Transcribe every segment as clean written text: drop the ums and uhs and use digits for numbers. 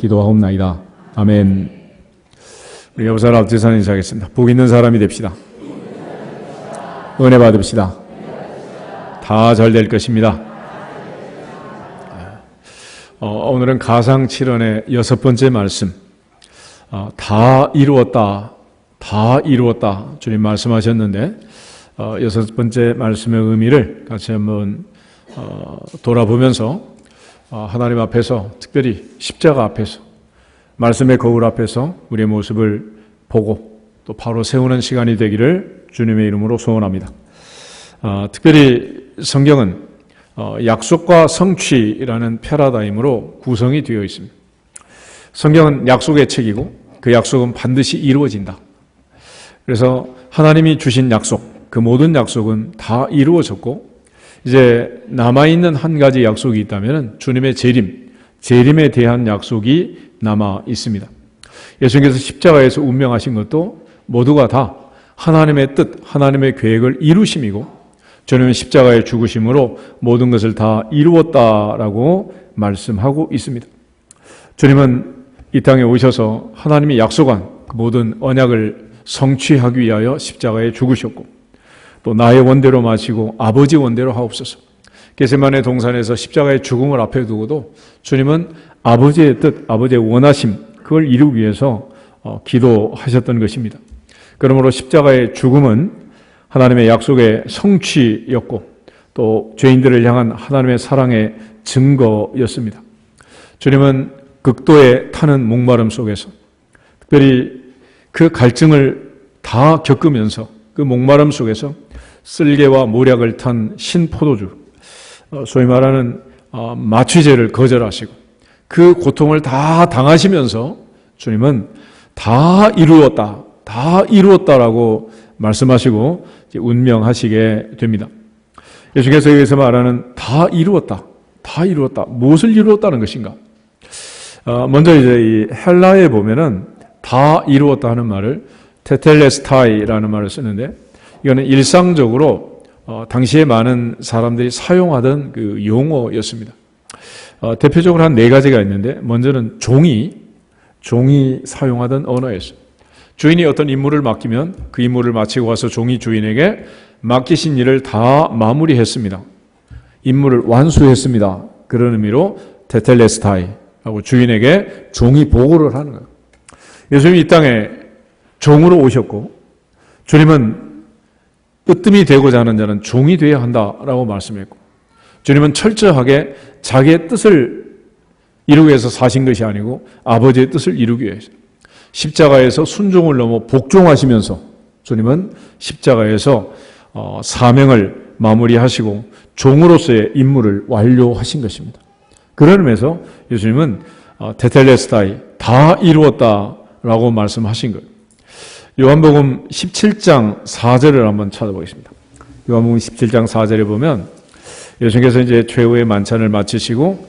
기도하옵나이다. 아멘. 우리 여보살 앞뒤선 인사하겠습니다. 복 있는 사람이 됩시다. 은혜 받읍시다. 다 잘 될 것입니다. 오늘은 가상 7원의 6번째 말씀, 다 이루었다, 다 이루었다 주님 말씀하셨는데 6번째 말씀의 의미를 같이 한번 돌아보면서 하나님 앞에서, 특별히 십자가 앞에서, 말씀의 거울 앞에서 우리의 모습을 보고 또 바로 세우는 시간이 되기를 주님의 이름으로 소원합니다. 특별히 성경은 약속과 성취라는 패러다임으로 구성이 되어 있습니다. 성경은 약속의 책이고 그 약속은 반드시 이루어진다. 그래서 하나님이 주신 약속, 그 모든 약속은 다 이루어졌고 이제 남아있는 한 가지 약속이 있다면 주님의 재림에 대한 약속이 남아 있습니다. 예수님께서 십자가에서 운명하신 것도 모두가 다 하나님의 뜻, 하나님의 계획을 이루심이고 주님은 십자가의 죽으심으로 모든 것을 다 이루었다라고 말씀하고 있습니다. 주님은 이 땅에 오셔서 하나님이 약속한 그 모든 언약을 성취하기 위하여 십자가에 죽으셨고 또 나의 원대로 마시고 아버지 원대로 하옵소서. 겟세마네 동산에서 십자가의 죽음을 앞에 두고도 주님은 아버지의 뜻, 아버지의 원하심, 그걸 이루기 위해서 기도하셨던 것입니다. 그러므로 십자가의 죽음은 하나님의 약속의 성취였고 또 죄인들을 향한 하나님의 사랑의 증거였습니다. 주님은 극도의 타는 목마름 속에서, 특별히 그 갈증을 다 겪으면서 그 목마름 속에서 쓸개와 모략을 탄 신포도주, 소위 말하는 마취제를 거절하시고 그 고통을 다 당하시면서 주님은 다 이루었다, 다 이루었다라고 말씀하시고 운명하시게 됩니다. 예수께서 여기서 말하는 다 이루었다, 다 이루었다, 무엇을 이루었다는 것인가? 먼저 이제 이 헬라에 보면은 다 이루었다 하는 말을 테텔레스타이라는 말을 쓰는데 이거는 일상적으로 당시에 많은 사람들이 사용하던 그 용어였습니다. 대표적으로 한 4가지가 있는데 먼저는 종이 사용하던 언어였어요. 주인이 어떤 임무를 맡기면 그 임무를 마치고 와서 종이 주인에게 맡기신 일을 다 마무리했습니다. 임무를 완수했습니다. 그런 의미로 테텔레스타이 하고 주인에게 종이 보고를 하는 거예요. 예수님이 이 땅에 종으로 오셨고 주님은 으뜸이 되고자 하는 자는 종이 되어야 한다라고 말씀했고 주님은 철저하게 자기의 뜻을 이루기 위해서 사신 것이 아니고 아버지의 뜻을 이루기 위해서 십자가에서 순종을 넘어 복종하시면서 주님은 십자가에서 사명을 마무리하시고 종으로서의 임무를 완료하신 것입니다. 그런 의미에서 예수님은 테텔레스타이, 다 이루었다라고 말씀하신 거예요. 요한복음 17장 4절을 한번 찾아보겠습니다. 요한복음 17장 4절에 보면 예수님께서 이제 최후의 만찬을 마치시고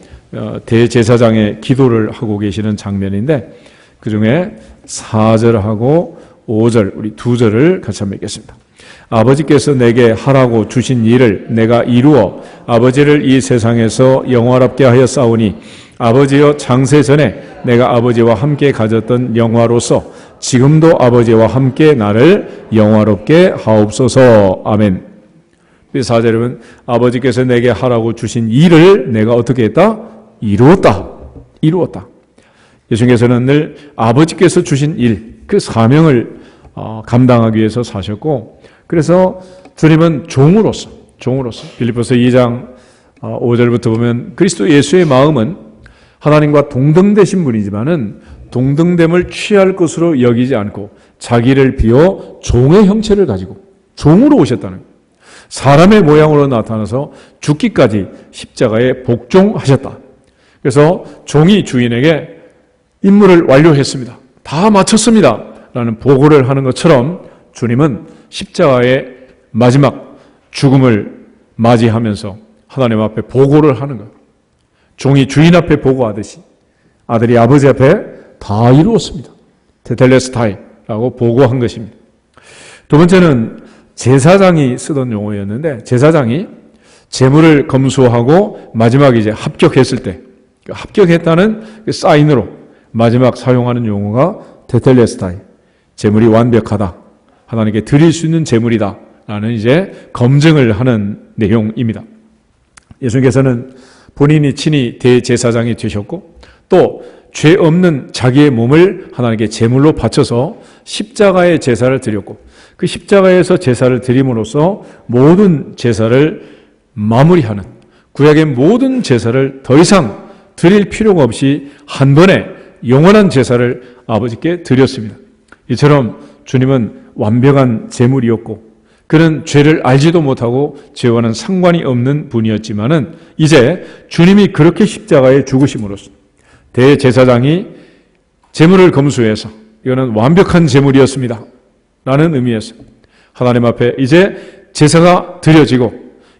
대제사장의 기도를 하고 계시는 장면인데 그 중에 4절하고 5절, 우리 2절을 같이 한번 읽겠습니다. 아버지께서 내게 하라고 주신 일을 내가 이루어 아버지를 이 세상에서 영화롭게 하여 싸우니 아버지여 창세 전에 내가 아버지와 함께 가졌던 영화로서 지금도 아버지와 함께 나를 영화롭게 하옵소서. 아멘. 4절에 보면 아버지께서 내게 하라고 주신 일을 내가 어떻게 했다? 이루었다. 예수님께서는 늘 아버지께서 주신 일, 그 사명을 감당하기 위해서 사셨고 그래서 주님은 종으로서 빌립보서 2장 5절부터 보면 그리스도 예수의 마음은 하나님과 동등되신 분이지만은 동등됨을 취할 것으로 여기지 않고 자기를 비워 종의 형체를 가지고 종으로 오셨다는 거예요. 사람의 모양으로 나타나서 죽기까지 십자가에 복종하셨다. 그래서 종이 주인에게 임무를 완료했습니다. 다 마쳤습니다. 라는 보고를 하는 것처럼 주님은 십자가의 마지막 죽음을 맞이하면서 하나님 앞에 보고를 하는 거예요. 종이 주인 앞에 보고하듯이 아들이 아버지 앞에 다 이루었습니다. 테텔레스타이라고 보고한 것입니다. 두 번째는 제사장이 쓰던 용어였는데 제사장이 제물을 검수하고 마지막에 이제 합격했을 때 합격했다는 그 사인으로 마지막 사용하는 용어가 테텔레스타이, 제물이 완벽하다, 하나님께 드릴 수 있는 제물이다 라는 이제 검증을 하는 내용입니다. 예수님께서는 본인이 친히 대제사장이 되셨고 또 죄 없는 자기의 몸을 하나님께 제물로 바쳐서 십자가의 제사를 드렸고 그 십자가에서 제사를 드림으로써 모든 제사를 마무리하는, 구약의 모든 제사를 더 이상 드릴 필요가 없이 한 번에 영원한 제사를 아버지께 드렸습니다. 이처럼 주님은 완벽한 제물이었고 그는 죄를 알지도 못하고 죄와는 상관이 없는 분이었지만은 이제 주님이 그렇게 십자가에 죽으심으로써 대제사장이 제물을 검수해서 이거는 완벽한 제물이었습니다 라는 의미에서 하나님 앞에 이제 제사가 드려지고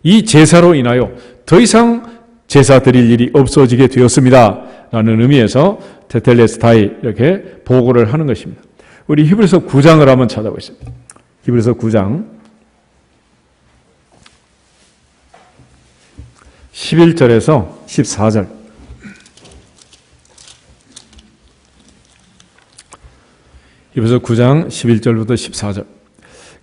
이 제사로 인하여 더 이상 제사 드릴 일이 없어지게 되었습니다 라는 의미에서 테텔레스타이 이렇게 보고를 하는 것입니다. 우리 히브리서 9장을 한번 찾아보겠습니다. 히브리서 9장 11절에서 14절. 히브리서 9장 11절부터 14절.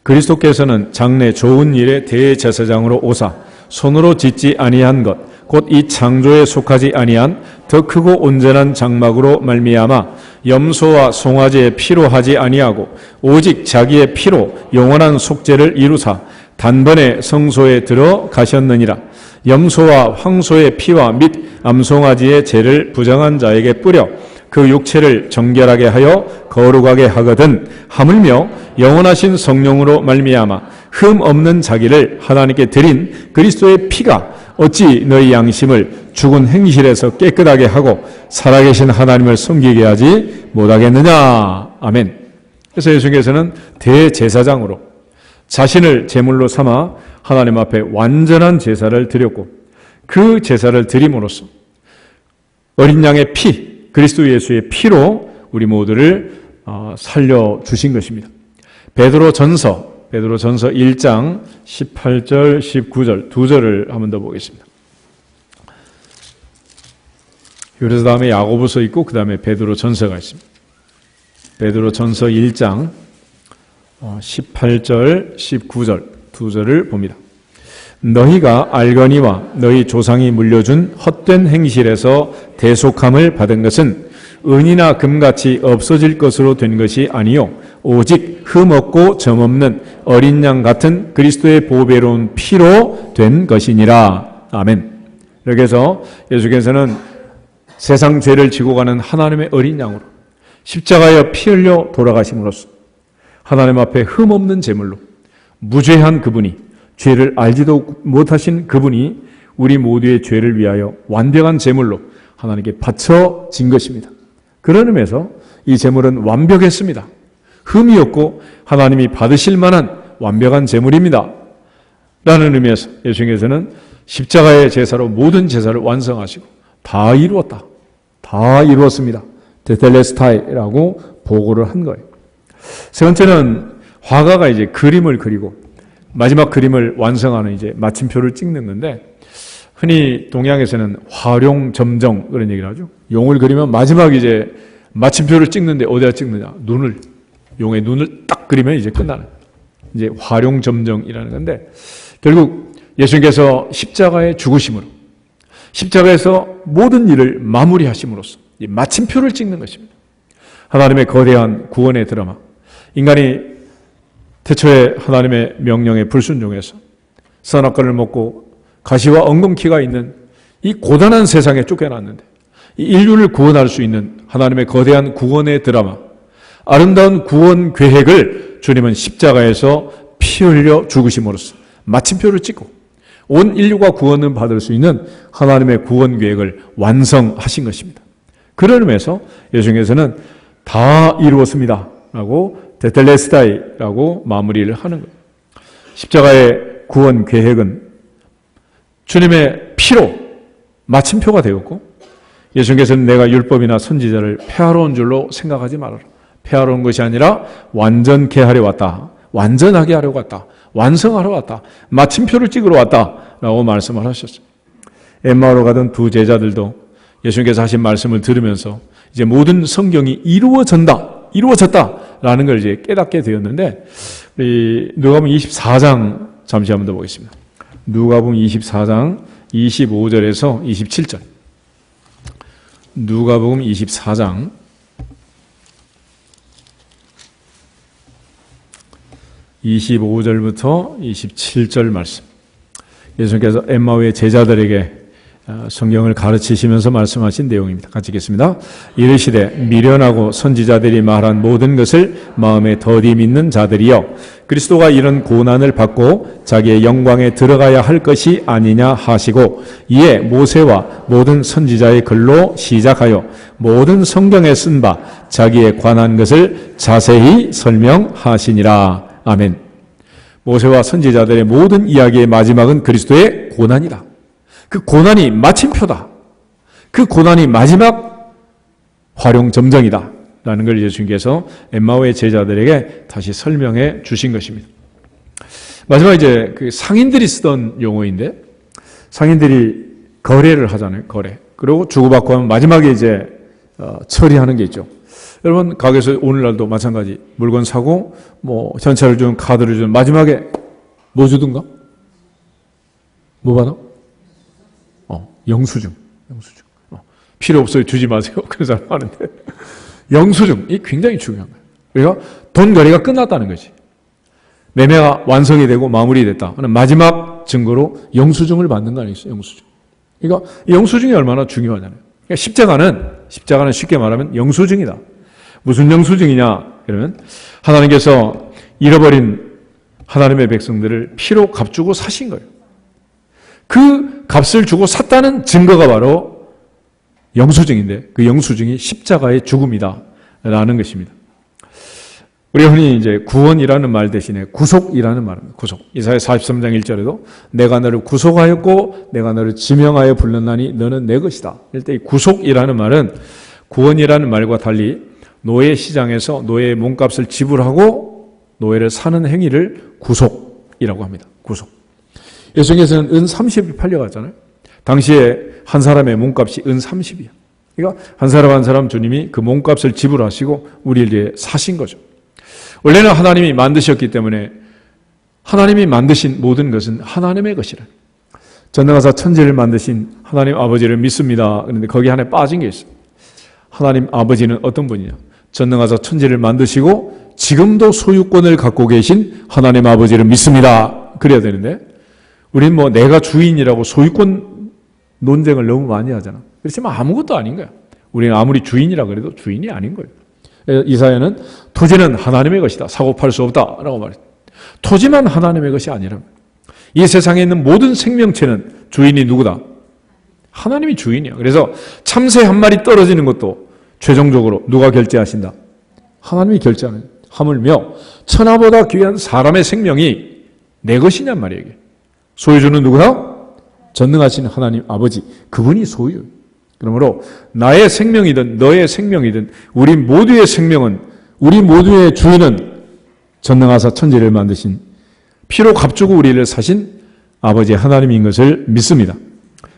그리스도께서는 장래 좋은 일의 대제사장으로 오사 손으로 짓지 아니한 것 곧 이 창조에 속하지 아니한 더 크고 온전한 장막으로 말미암아 염소와 송아지의 피로 하지 아니하고 오직 자기의 피로 영원한 속죄를 이루사 단번에 성소에 들어가셨느니라. 염소와 황소의 피와 및 암송아지의 죄를 부정한 자에게 뿌려 그 육체를 정결하게 하여 거룩하게 하거든 하물며 영원하신 성령으로 말미암아 흠 없는 자기를 하나님께 드린 그리스도의 피가 어찌 너희 양심을 죽은 행실에서 깨끗하게 하고 살아계신 하나님을 섬기게 하지 못하겠느냐. 아멘. 그래서 예수님께서는 대제사장으로 자신을 제물로 삼아 하나님 앞에 완전한 제사를 드렸고 그 제사를 드림으로써 어린 양의 피, 그리스도 예수의 피로 우리 모두를 살려주신 것입니다. 베드로전서 1장 18절, 19절 두 절을 한 번 더 보겠습니다. 그래서 다음에 야고보서 있고 그 다음에 베드로전서가 있습니다. 베드로전서 1장 18절, 19절 두 절을 봅니다. 너희가 알거니와 너희 조상이 물려준 헛된 행실에서 대속함을 받은 것은 은이나 금같이 없어질 것으로 된 것이 아니요 오직 흠없고 점없는 어린 양 같은 그리스도의 보배로운 피로 된 것이니라. 아멘. 이렇게 해서 예수께서는 세상 죄를 지고 가는 하나님의 어린 양으로 십자가에 피 흘려 돌아가심으로써 하나님 앞에 흠없는 제물로 무죄한 그분이, 죄를 알지도 못하신 그분이 우리 모두의 죄를 위하여 완벽한 제물로 하나님께 바쳐진 것입니다. 그런 의미에서 이 제물은 완벽했습니다. 흠이 없고 하나님이 받으실 만한 완벽한 제물입니다. 라는 의미에서 예수님께서는 십자가의 제사로 모든 제사를 완성하시고 다 이루었다. 다 이루었습니다. 테텔레스타이라고 보고를 한 거예요. 세 번째는 화가가 이제 그림을 그리고 마지막 그림을 완성하는 이제 마침표를 찍는 건데 흔히 동양에서는 활용점정 그런 얘기를 하죠. 용을 그리면 마지막 이제 마침표를 찍는데 어디다 찍느냐? 용의 눈을 딱 그리면 이제 끝나는 이제 활용점정이라는 건데 결국 예수님께서 십자가의 죽으심으로 십자가에서 모든 일을 마무리하심으로써 마침표를 찍는 것입니다. 하나님의 거대한 구원의 드라마. 인간이 태초에 하나님의 명령에 불순종해서 선악과를 먹고 가시와 엉겅퀴가 있는 이 고단한 세상에 쫓겨났는데 이 인류를 구원할 수 있는 하나님의 거대한 구원의 드라마, 아름다운 구원 계획을 주님은 십자가에서 피 흘려 죽으심으로써 마침표를 찍고 온 인류가 구원을 받을 수 있는 하나님의 구원 계획을 완성하신 것입니다. 그런 의미에서 예수님께서는 다 이루었습니다 라고 테텔레스타이라고 마무리를 하는 거예요. 십자가의 구원 계획은 주님의 피로 마침표가 되었고 예수님께서는 내가 율법이나 선지자를 폐하러 온 줄로 생각하지 말아라. 폐하러 온 것이 아니라 완전케 하려 왔다. 완전하게 하려고 왔다. 완성하러 왔다. 마침표를 찍으러 왔다라고 말씀을 하셨어요. 엠마오로 가던 두 제자들도 예수님께서 하신 말씀을 들으면서 이제 모든 성경이 이루어졌다라는 걸 이제 깨닫게 되었는데, 누가복음 24장 잠시 한번 더 보겠습니다. 누가복음 24장 25절에서 27절. 누가복음 24장 25절부터 27절 말씀. 예수님께서 엠마오의 제자들에게 성경을 가르치시면서 말씀하신 내용입니다. 같이 읽겠습니다. 이르시되 미련하고 선지자들이 말한 모든 것을 마음에 더디 믿는 자들이여, 그리스도가 이런 고난을 받고 자기의 영광에 들어가야 할 것이 아니냐 하시고, 이에 모세와 모든 선지자의 글로 시작하여 모든 성경에 쓴 바 자기에 관한 것을 자세히 설명하시니라. 아멘. 모세와 선지자들의 모든 이야기의 마지막은 그리스도의 고난이다. 그 고난이 마침표다. 그 고난이 마지막 활용점정이다 라는 걸 예수님께서 엠마오의 제자들에게 다시 설명해 주신 것입니다. 마지막 이제 그 상인들이 쓰던 용어인데, 상인들이 거래를 하잖아요. 거래. 그리고 주고받고 하면 마지막에 이제 처리하는 게 있죠. 여러분 가게에서 오늘날도 마찬가지 물건 사고 뭐 현찰을 주는 카드를 주는 마지막에 뭐 주든가? 뭐 받아? 영수증. 필요 없어요. 주지 마세요. 그런 사람 많은데. 영수증이 굉장히 중요한 거예요. 그러니까 돈 거래가 끝났다는 거지. 매매가 완성이 되고 마무리됐다. 마지막 증거로 영수증을 받는 거 아니겠어요? 영수증. 그러니까 영수증이 얼마나 중요하잖아요. 그러니까 십자가는 쉽게 말하면 영수증이다. 무슨 영수증이냐? 그러면 하나님께서 잃어버린 하나님의 백성들을 피로 값주고 사신 거예요. 그 값을 주고 샀다는 증거가 바로 영수증인데, 그 영수증이 십자가의 죽음이다 라는 것입니다. 우리가 흔히 이제 구원이라는 말 대신에 구속이라는 말입니다. 구속. 이사야 43장 1절에도 내가 너를 구속하였고 내가 너를 지명하여 불렀나니 너는 내 것이다. 이럴 때 이 구속이라는 말은 구원이라는 말과 달리 노예 시장에서 노예의 몸값을 지불하고 노예를 사는 행위를 구속이라고 합니다. 구속. 예수님께서는 은 30이 팔려갔잖아요. 당시에 한 사람의 몸값이 은 30이야. 그러니까 한 사람 한 사람 주님이 그 몸값을 지불하시고 우리를 사신 거죠. 원래는 하나님이 만드셨기 때문에 하나님이 만드신 모든 것은 하나님의 것이라. 전능하사 천지를 만드신 하나님 아버지를 믿습니다. 그런데 거기 하나에 빠진 게 있어요. 하나님 아버지는 어떤 분이냐? 전능하사 천지를 만드시고 지금도 소유권을 갖고 계신 하나님 아버지를 믿습니다. 그래야 되는데 우리는 뭐 내가 주인이라고 소유권 논쟁을 너무 많이 하잖아. 그렇지만 아무것도 아닌 거야. 우리는 아무리 주인이라 그래도 주인이 아닌 거예요. 이사야는 토지는 하나님의 것이다. 사고 팔 수 없다라고 말했어요. 토지만 하나님의 것이 아니라 이 세상에 있는 모든 생명체는 주인이 누구다? 하나님이 주인이야. 그래서 참새 한 마리 떨어지는 것도 최종적으로 누가 결제하신다? 하나님이 결제하는. 하물며 천하보다 귀한 사람의 생명이 내 것이냔 말이에요. 소유주는 누구다? 전능하신 하나님 아버지. 그분이 소유. 그러므로 나의 생명이든 너의 생명이든 우리 모두의 생명은, 우리 모두의 주인은 전능하사 천지를 만드신 피로 값주고 우리를 사신 아버지 하나님인 것을 믿습니다.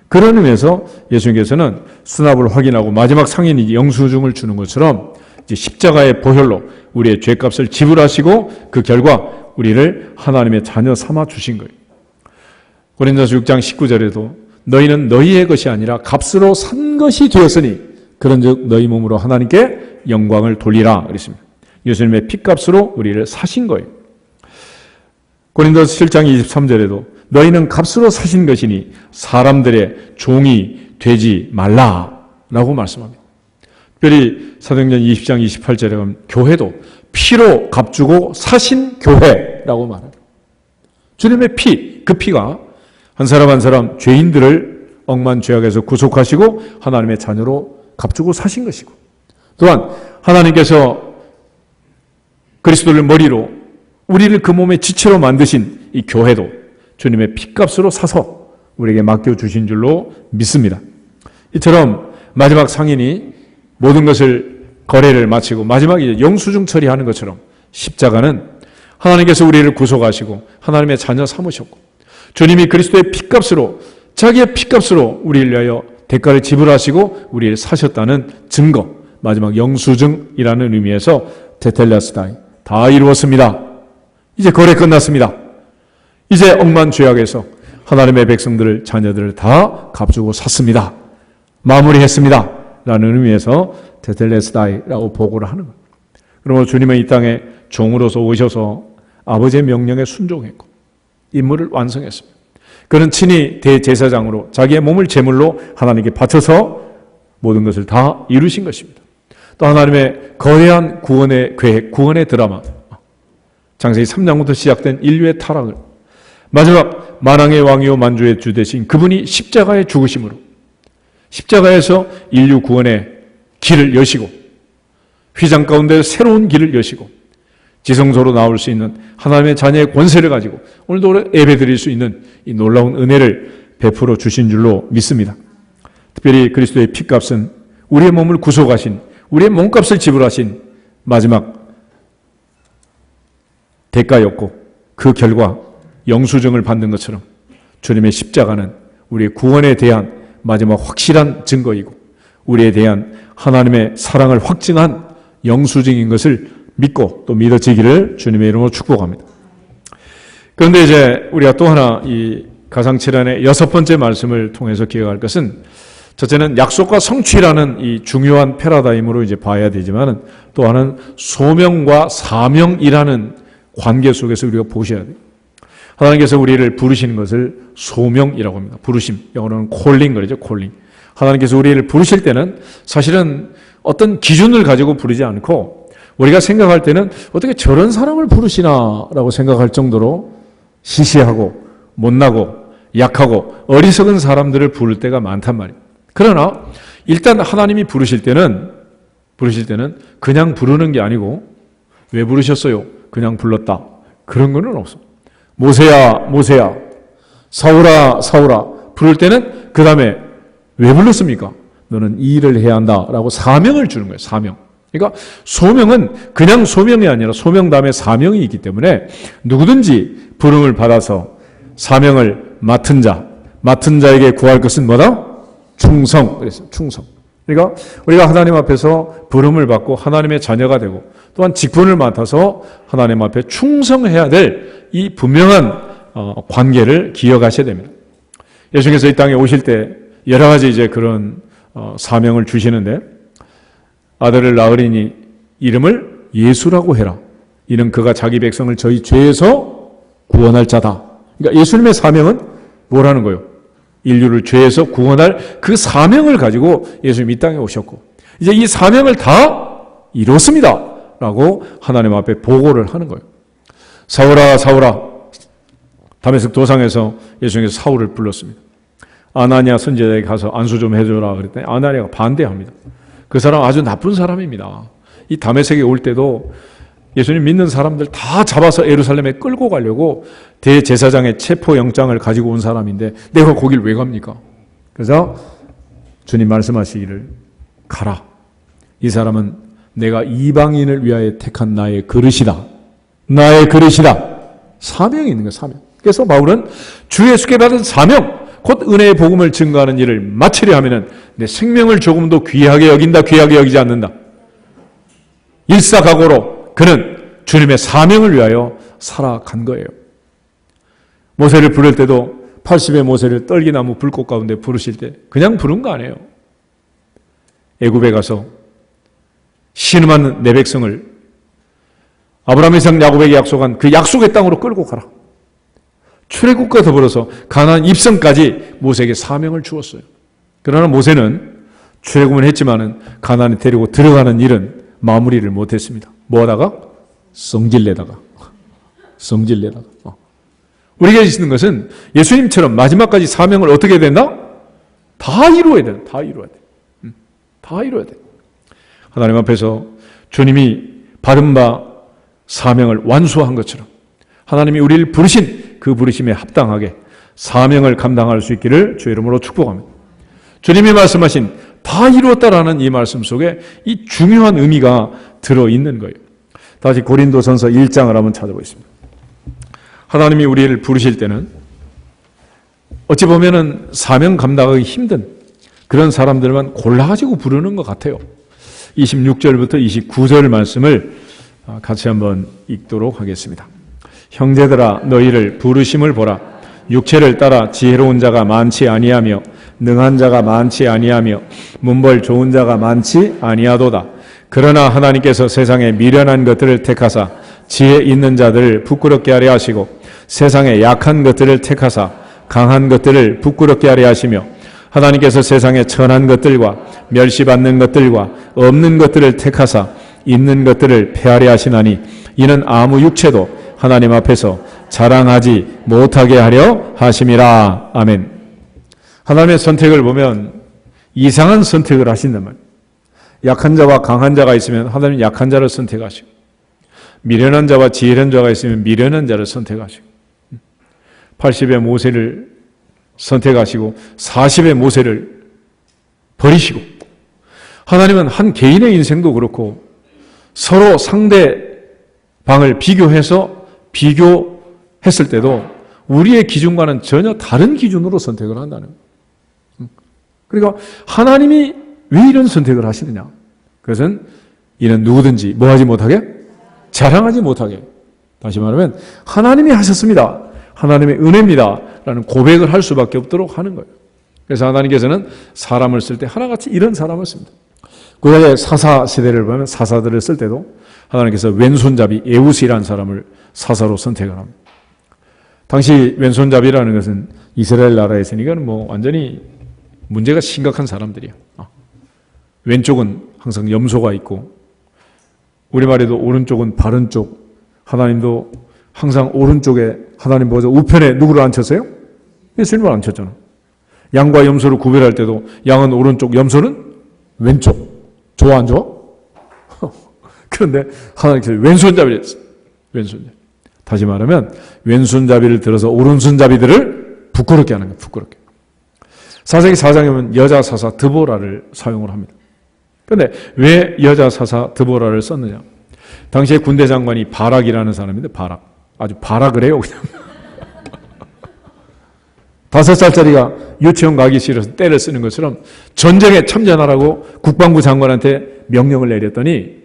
그런 의미에서 예수님께서는 수납을 확인하고 마지막 상인이 영수증을 주는 것처럼 이제 십자가의 보혈로 우리의 죄값을 지불하시고 그 결과 우리를 하나님의 자녀 삼아 주신 거예요. 고린도서 6장 19절에도 너희는 너희의 것이 아니라 값으로 산 것이 되었으니 그런즉 너희 몸으로 하나님께 영광을 돌리라 그랬습니다. 예수님의 피값으로 우리를 사신 거예요. 고린도서 7장 23절에도 너희는 값으로 사신 것이니 사람들의 종이 되지 말라라고 말씀합니다. 특별히 사도행전 20장 28절에 보면 교회도 피로 값주고 사신 교회라고 말합니다. 주님의 피, 그 피가 한 사람 한 사람 죄인들을 억만 죄악에서 구속하시고 하나님의 자녀로 값주고 사신 것이고, 또한 하나님께서 그리스도를 머리로 우리를 그 몸의 지체로 만드신 이 교회도 주님의 피값으로 사서 우리에게 맡겨주신 줄로 믿습니다. 이처럼 마지막 상인이 모든 것을 거래를 마치고 마지막에 영수증 처리하는 것처럼 십자가는 하나님께서 우리를 구속하시고 하나님의 자녀 삼으셨고 주님이 그리스도의 피값으로, 자기의 피값으로 우리를 위하여 대가를 지불하시고 우리를 사셨다는 증거, 마지막 영수증이라는 의미에서 테텔레스타이, 다 이루었습니다. 이제 거래 끝났습니다. 이제 억만죄악에서 하나님의 백성들을, 자녀들을 다 값주고 샀습니다. 마무리했습니다. 라는 의미에서 테텔레스타이라고 보고를 하는 거예요. 그러므로 주님은 이 땅에 종으로서 오셔서 아버지의 명령에 순종했고 임무를 완성했습니다. 그는 친히 대제사장으로 자기의 몸을 제물로 하나님께 바쳐서 모든 것을 다 이루신 것입니다. 또 하나님의 거대한 구원의 계획, 구원의 드라마, 창세기 3장부터 시작된 인류의 타락을 마지막 만왕의 왕이요 만주의 주 되신 그분이 십자가의 죽으심으로 십자가에서 인류 구원의 길을 여시고 휘장 가운데 새로운 길을 여시고 지성소로 나올 수 있는 하나님의 자녀의 권세를 가지고 오늘도 예배드릴 수 있는 이 놀라운 은혜를 베풀어 주신 줄로 믿습니다. 특별히 그리스도의 피값은 우리의 몸을 구속하신, 우리의 몸값을 지불하신 마지막 대가였고 그 결과 영수증을 받는 것처럼 주님의 십자가는 우리의 구원에 대한 마지막 확실한 증거이고 우리에 대한 하나님의 사랑을 확증한 영수증인 것을 믿고 또 믿어지기를 주님의 이름으로 축복합니다. 그런데 이제 우리가 또 하나 이 가상칠안의 6번째 말씀을 통해서 기억할 것은 첫째는 약속과 성취라는 이 중요한 패러다임으로 이제 봐야 되지만은 또 하나는 소명과 사명이라는 관계 속에서 우리가 보셔야 돼요. 하나님께서 우리를 부르시는 것을 소명이라고 합니다. 부르심, 영어로는 콜링 그러죠. 콜링. 하나님께서 우리를 부르실 때는 사실은 어떤 기준을 가지고 부르지 않고 우리가 생각할 때는 어떻게 저런 사람을 부르시나라고 생각할 정도로 시시하고 못나고 약하고 어리석은 사람들을 부를 때가 많단 말이에요. 그러나 일단 하나님이 부르실 때는 그냥 부르는 게 아니고 왜 부르셨어요? 그냥 불렀다. 그런 거는 없어. 모세야, 모세야, 사울아, 사울아. 부를 때는 그 다음에 왜 불렀습니까? 너는 이 일을 해야 한다라고 사명을 주는 거예요. 사명. 그러니까 소명은 그냥 소명이 아니라 소명 다음에 사명이 있기 때문에 누구든지 부름을 받아서 사명을 맡은 자에게 구할 것은 뭐다? 충성. 그랬어요. 충성. 그러니까 우리가 하나님 앞에서 부름을 받고 하나님의 자녀가 되고 또한 직분을 맡아서 하나님 앞에 충성해야 될 이 분명한 관계를 기억하셔야 됩니다. 예수님께서 이 땅에 오실 때 여러 가지 이제 그런 사명을 주시는데 아들을 낳으리니 이름을 예수라고 해라. 이는 그가 자기 백성을 저희 죄에서 구원할 자다. 그러니까 예수님의 사명은 뭐라는 거예요? 인류를 죄에서 구원할 그 사명을 가지고 예수님이 이 땅에 오셨고 이제 이 사명을 다 이뤘습니다. 라고 하나님 앞에 보고를 하는 거예요. 사울아 사울아 다메섹 도상에서 예수님께서 사울을 불렀습니다. 아나니아 선지자에게 가서 안수 좀 해줘라 그랬더니 아나니아가 반대합니다. 그 사람 아주 나쁜 사람입니다. 이 다메섹에 올 때도 예수님 믿는 사람들 다 잡아서 예루살렘에 끌고 가려고 대제사장의 체포영장을 가지고 온 사람인데 내가 거길 왜 갑니까? 그래서 주님 말씀하시기를 가라. 이 사람은 내가 이방인을 위하여 택한 나의 그릇이다. 나의 그릇이다. 사명이 있는 거예요. 사명. 그래서 바울은 주 예수께 받은 사명 곧 은혜의 복음을 증거하는 일을 마치려 하면은 내 생명을 조금도 귀하게 여긴다. 귀하게 여기지 않는다. 일사각오로 그는 주님의 사명을 위하여 살아간 거예요. 모세를 부를 때도 80의 모세를 떨기나무 불꽃 가운데 부르실 때 그냥 부른 거 아니에요. 애굽에 가서 신음하는 내 백성을 아브라함, 이삭, 야곱에게 약속한 그 약속의 땅으로 끌고 가라. 출애굽과 더불어서 가나안 입성까지 모세에게 사명을 주었어요. 그러나 모세는 출애굽은 했지만은 가나안에 데리고 들어가는 일은 마무리를 못했습니다. 뭐하다가? 성질내다가. 우리가 있는 것은 예수님처럼 마지막까지 사명을 어떻게 해야 된다? 다 이루어야 돼. 다 이루어야 돼. 다 이루어야 돼. 하나님 앞에서 주님이 받은 바 사명을 완수한 것처럼 하나님이 우리를 부르신 그 부르심에 합당하게 사명을 감당할 수 있기를 주의 이름으로 축복합니다. 주님이 말씀하신 다 이루었다라는 이 말씀 속에 이 중요한 의미가 들어있는 거예요. 다시 고린도전서 1장을 한번 찾아보겠습니다. 하나님이 우리를 부르실 때는 어찌 보면은 사명 감당하기 힘든 그런 사람들만 골라가지고 부르는 것 같아요. 26절부터 29절 말씀을 같이 한번 읽도록 하겠습니다. 형제들아 너희를 부르심을 보라. 육체를 따라 지혜로운 자가 많지 아니하며 능한 자가 많지 아니하며 문벌 좋은 자가 많지 아니하도다. 그러나 하나님께서 세상에 미련한 것들을 택하사 지혜 있는 자들을 부끄럽게 하려 하시고 세상에 약한 것들을 택하사 강한 것들을 부끄럽게 하려 하시며 하나님께서 세상에 천한 것들과 멸시받는 것들과 없는 것들을 택하사 있는 것들을 폐하려 하시나니 이는 아무 육체도 하나님 앞에서 자랑하지 못하게 하려 하심이라. 아멘. 하나님의 선택을 보면 이상한 선택을 하신단 말이에요. 약한 자와 강한 자가 있으면 하나님은 약한 자를 선택하시고 미련한 자와 지혜로운 자가 있으면 미련한 자를 선택하시고 80의 모세를 선택하시고 40의 모세를 버리시고 하나님은 한 개인의 인생도 그렇고 서로 상대방을 비교했을 때도 우리의 기준과는 전혀 다른 기준으로 선택을 한다는 거예요. 그러니까 하나님이 왜 이런 선택을 하시느냐? 그것은 이는 누구든지 뭐하지 못하게? 자랑하지 못하게. 다시 말하면 하나님이 하셨습니다. 하나님의 은혜입니다. 라는 고백을 할 수밖에 없도록 하는 거예요. 그래서 하나님께서는 사람을 쓸 때 하나같이 이런 사람을 씁니다. 구약의 사사 시대를 보면 사사들을 쓸 때도 하나님께서 왼손잡이 에우스라는 사람을 사사로 선택을 합니다. 당시 왼손잡이라는 것은 이스라엘 나라에서는 완전히 문제가 심각한 사람들이야. 왼쪽은 항상 염소가 있고 우리말에도 오른쪽은 바른 쪽, 하나님도 항상 오른쪽에 하나님 보자 우편에 누구를 앉혔어요? 예수님을 앉혔잖아. 양과 염소를 구별할 때도 양은 오른쪽, 염소는 왼쪽. 좋아 안 좋아? 그런데 하나님께서 왼손잡이를 했어요. 왼손잡이. 다시 말하면 왼손잡이를 들어서 오른손잡이들을 부끄럽게 하는 거예요. 부끄럽게. 사사기 4장에 보면 여자 사사 드보라를 사용을 합니다. 그런데 왜 여자 사사 드보라를 썼느냐? 당시에 군대 장관이 바락이라는 사람인데 바락. 아주 바락을 해요. 그냥. 5살짜리가 유치원 가기 싫어서 때를 쓰는 것처럼 전쟁에 참전하라고 국방부 장관한테 명령을 내렸더니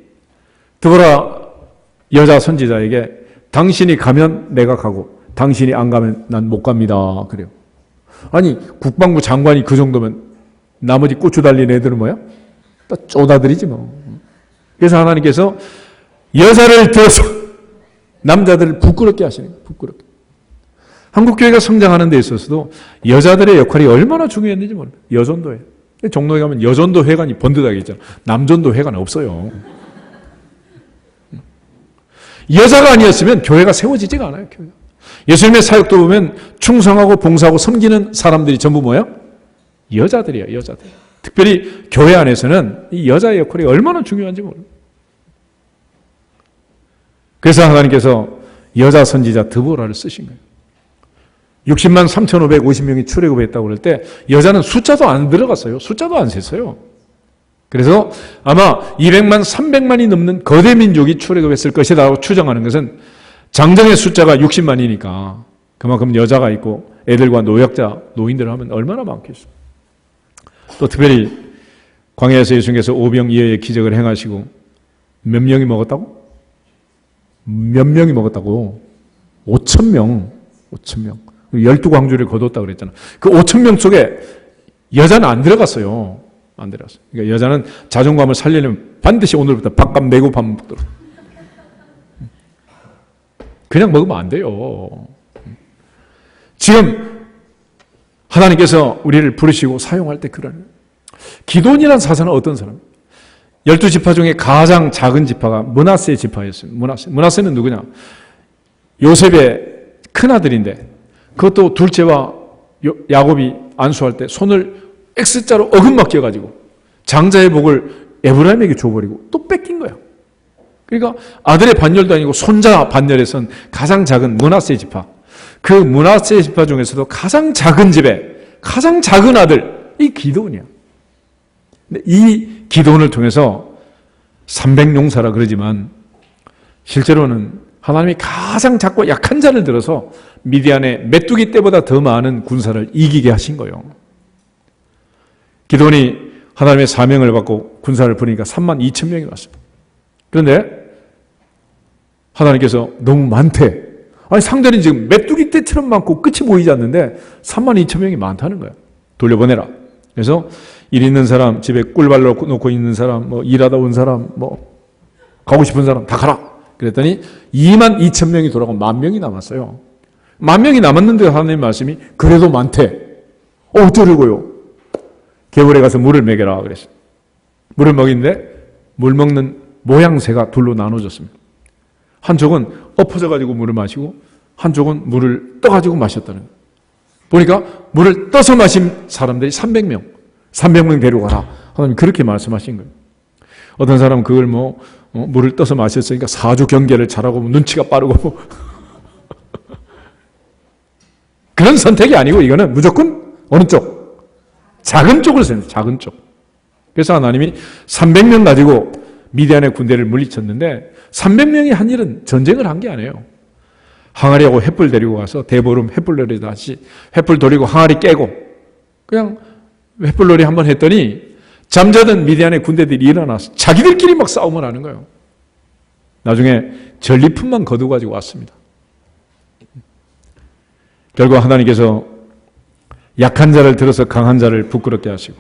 드보라 여자 선지자에게 당신이 가면 내가 가고 당신이 안 가면 난 못 갑니다. 그래요. 아니 국방부 장관이 그 정도면 나머지 고추 달린 애들은 뭐야? 또 쪼다들이지 뭐. 그래서 하나님께서 여자를 들어서 남자들을 부끄럽게 하시는 거예요. 부끄럽게. 한국교회가 성장하는 데 있어서도 여자들의 역할이 얼마나 중요했는지 모릅니다. 여전도회. 종로에 가면 여전도 회관이 번듯하게 있잖아. 남전도 회관 없어요. 여자가 아니었으면 교회가 세워지지가 않아요. 교회가. 예수님의 사역도 보면 충성하고 봉사하고 섬기는 사람들이 전부 뭐야? 여자들이에요. 여자들. 특별히 교회 안에서는 이 여자의 역할이 얼마나 중요한지 모릅니다. 그래서 하나님께서 여자 선지자 드보라를 쓰신 거예요. 60만 3,550명이 출애굽했다고 그럴 때 여자는 숫자도 안 들어갔어요. 숫자도 안 셌어요. 그래서 아마 200만, 300만이 넘는 거대 민족이 출애굽했을 것이라고 추정하는 것은 장정의 숫자가 60만이니까 그만큼 여자가 있고 애들과 노약자, 노인들 하면 얼마나 많겠어요. 또 특별히 광야에서 예수님께서 오병이어의 기적을 행하시고 몇 명이 먹었다고? 몇 명이 먹었다고? 5,000명. 5,000명. 12광주를 거뒀다고 그랬잖아. 그 5,000명 속에 여자는 안 들어갔어요. 안 들어갔어요. 그러니까 여자는 자존감을 살리려면 반드시 오늘부터 밥값 내고 밥 먹도록. 그냥 먹으면 안 돼요. 지금 하나님께서 우리를 부르시고 사용할 때 그런 기돈이라는 사사는 어떤 사람? 12지파 중에 가장 작은 지파가 므낫세 지파였어요. 므낫세는 누구냐? 요셉의 큰아들인데 그것도 둘째와 야곱이 안수할 때 손을 X자로 어긋막 껴가지고 장자의 복을 에브라임에게 줘버리고 또 뺏긴 거예요. 그러니까 아들의 반열도 아니고 손자 반열에선 가장 작은 므낫세 지파. 그 므낫세 지파 중에서도 가장 작은 집에 가장 작은 아들 이 기돈이야. 근데 이 기돈을 통해서 300용사라 그러지만 실제로는 하나님이 가장 작고 약한 자를 들어서 미디안의 메뚜기 떼보다 더 많은 군사를 이기게 하신 거예요. 기돈이 하나님의 사명을 받고 군사를 부리니까 3만 2천 명이 왔습니다. 그런데 하나님께서 너무 많대. 아니 상대는 지금 메뚜기 떼처럼 많고 끝이 보이지 않는데 3만 2천 명이 많다는 거야. 돌려보내라. 그래서 일 있는 사람, 집에 꿀발 놓고 있는 사람, 뭐 일하다 온 사람, 뭐 가고 싶은 사람 다 가라. 그랬더니 2만 2천 명이 돌아가고 10,000명이 남았어요. 10,000명이 남았는데 하나님 말씀이 그래도 많대. 어쩌려고요? 개울에 가서 물을 먹여라 그랬어요. 물을 먹이는데 물 먹는 모양새가 둘로 나눠졌습니다. 한쪽은 엎어져 가지고 물을 마시고 한쪽은 물을 떠가지고 마셨다는 거예요. 보니까 물을 떠서 마신 사람들이 300명. 300명 데려가라. 하나님 그렇게 말씀하신 거예요. 어떤 사람은 그걸 물을 떠서 마셨으니까 사주 경계를 잘하고 눈치가 빠르고 그런 선택이 아니고 이거는 무조건 어느 쪽? 작은 쪽을 선택해요. 작은 쪽. 그래서 하나님이 300명 가지고 미디안의 군대를 물리쳤는데 300명이 한 일은 전쟁을 한 게 아니에요. 항아리하고 횃불 데리고 가서 대보름 횃불놀이 다시 횃불 돌리고 항아리 깨고 그냥 횃불놀이 한번 했더니 잠자던 미디안의 군대들이 일어나서 자기들끼리 막 싸움을 하는 거예요. 나중에 전리품만 거두가지고 왔습니다. 결국 하나님께서 약한 자를 들어서 강한 자를 부끄럽게 하시고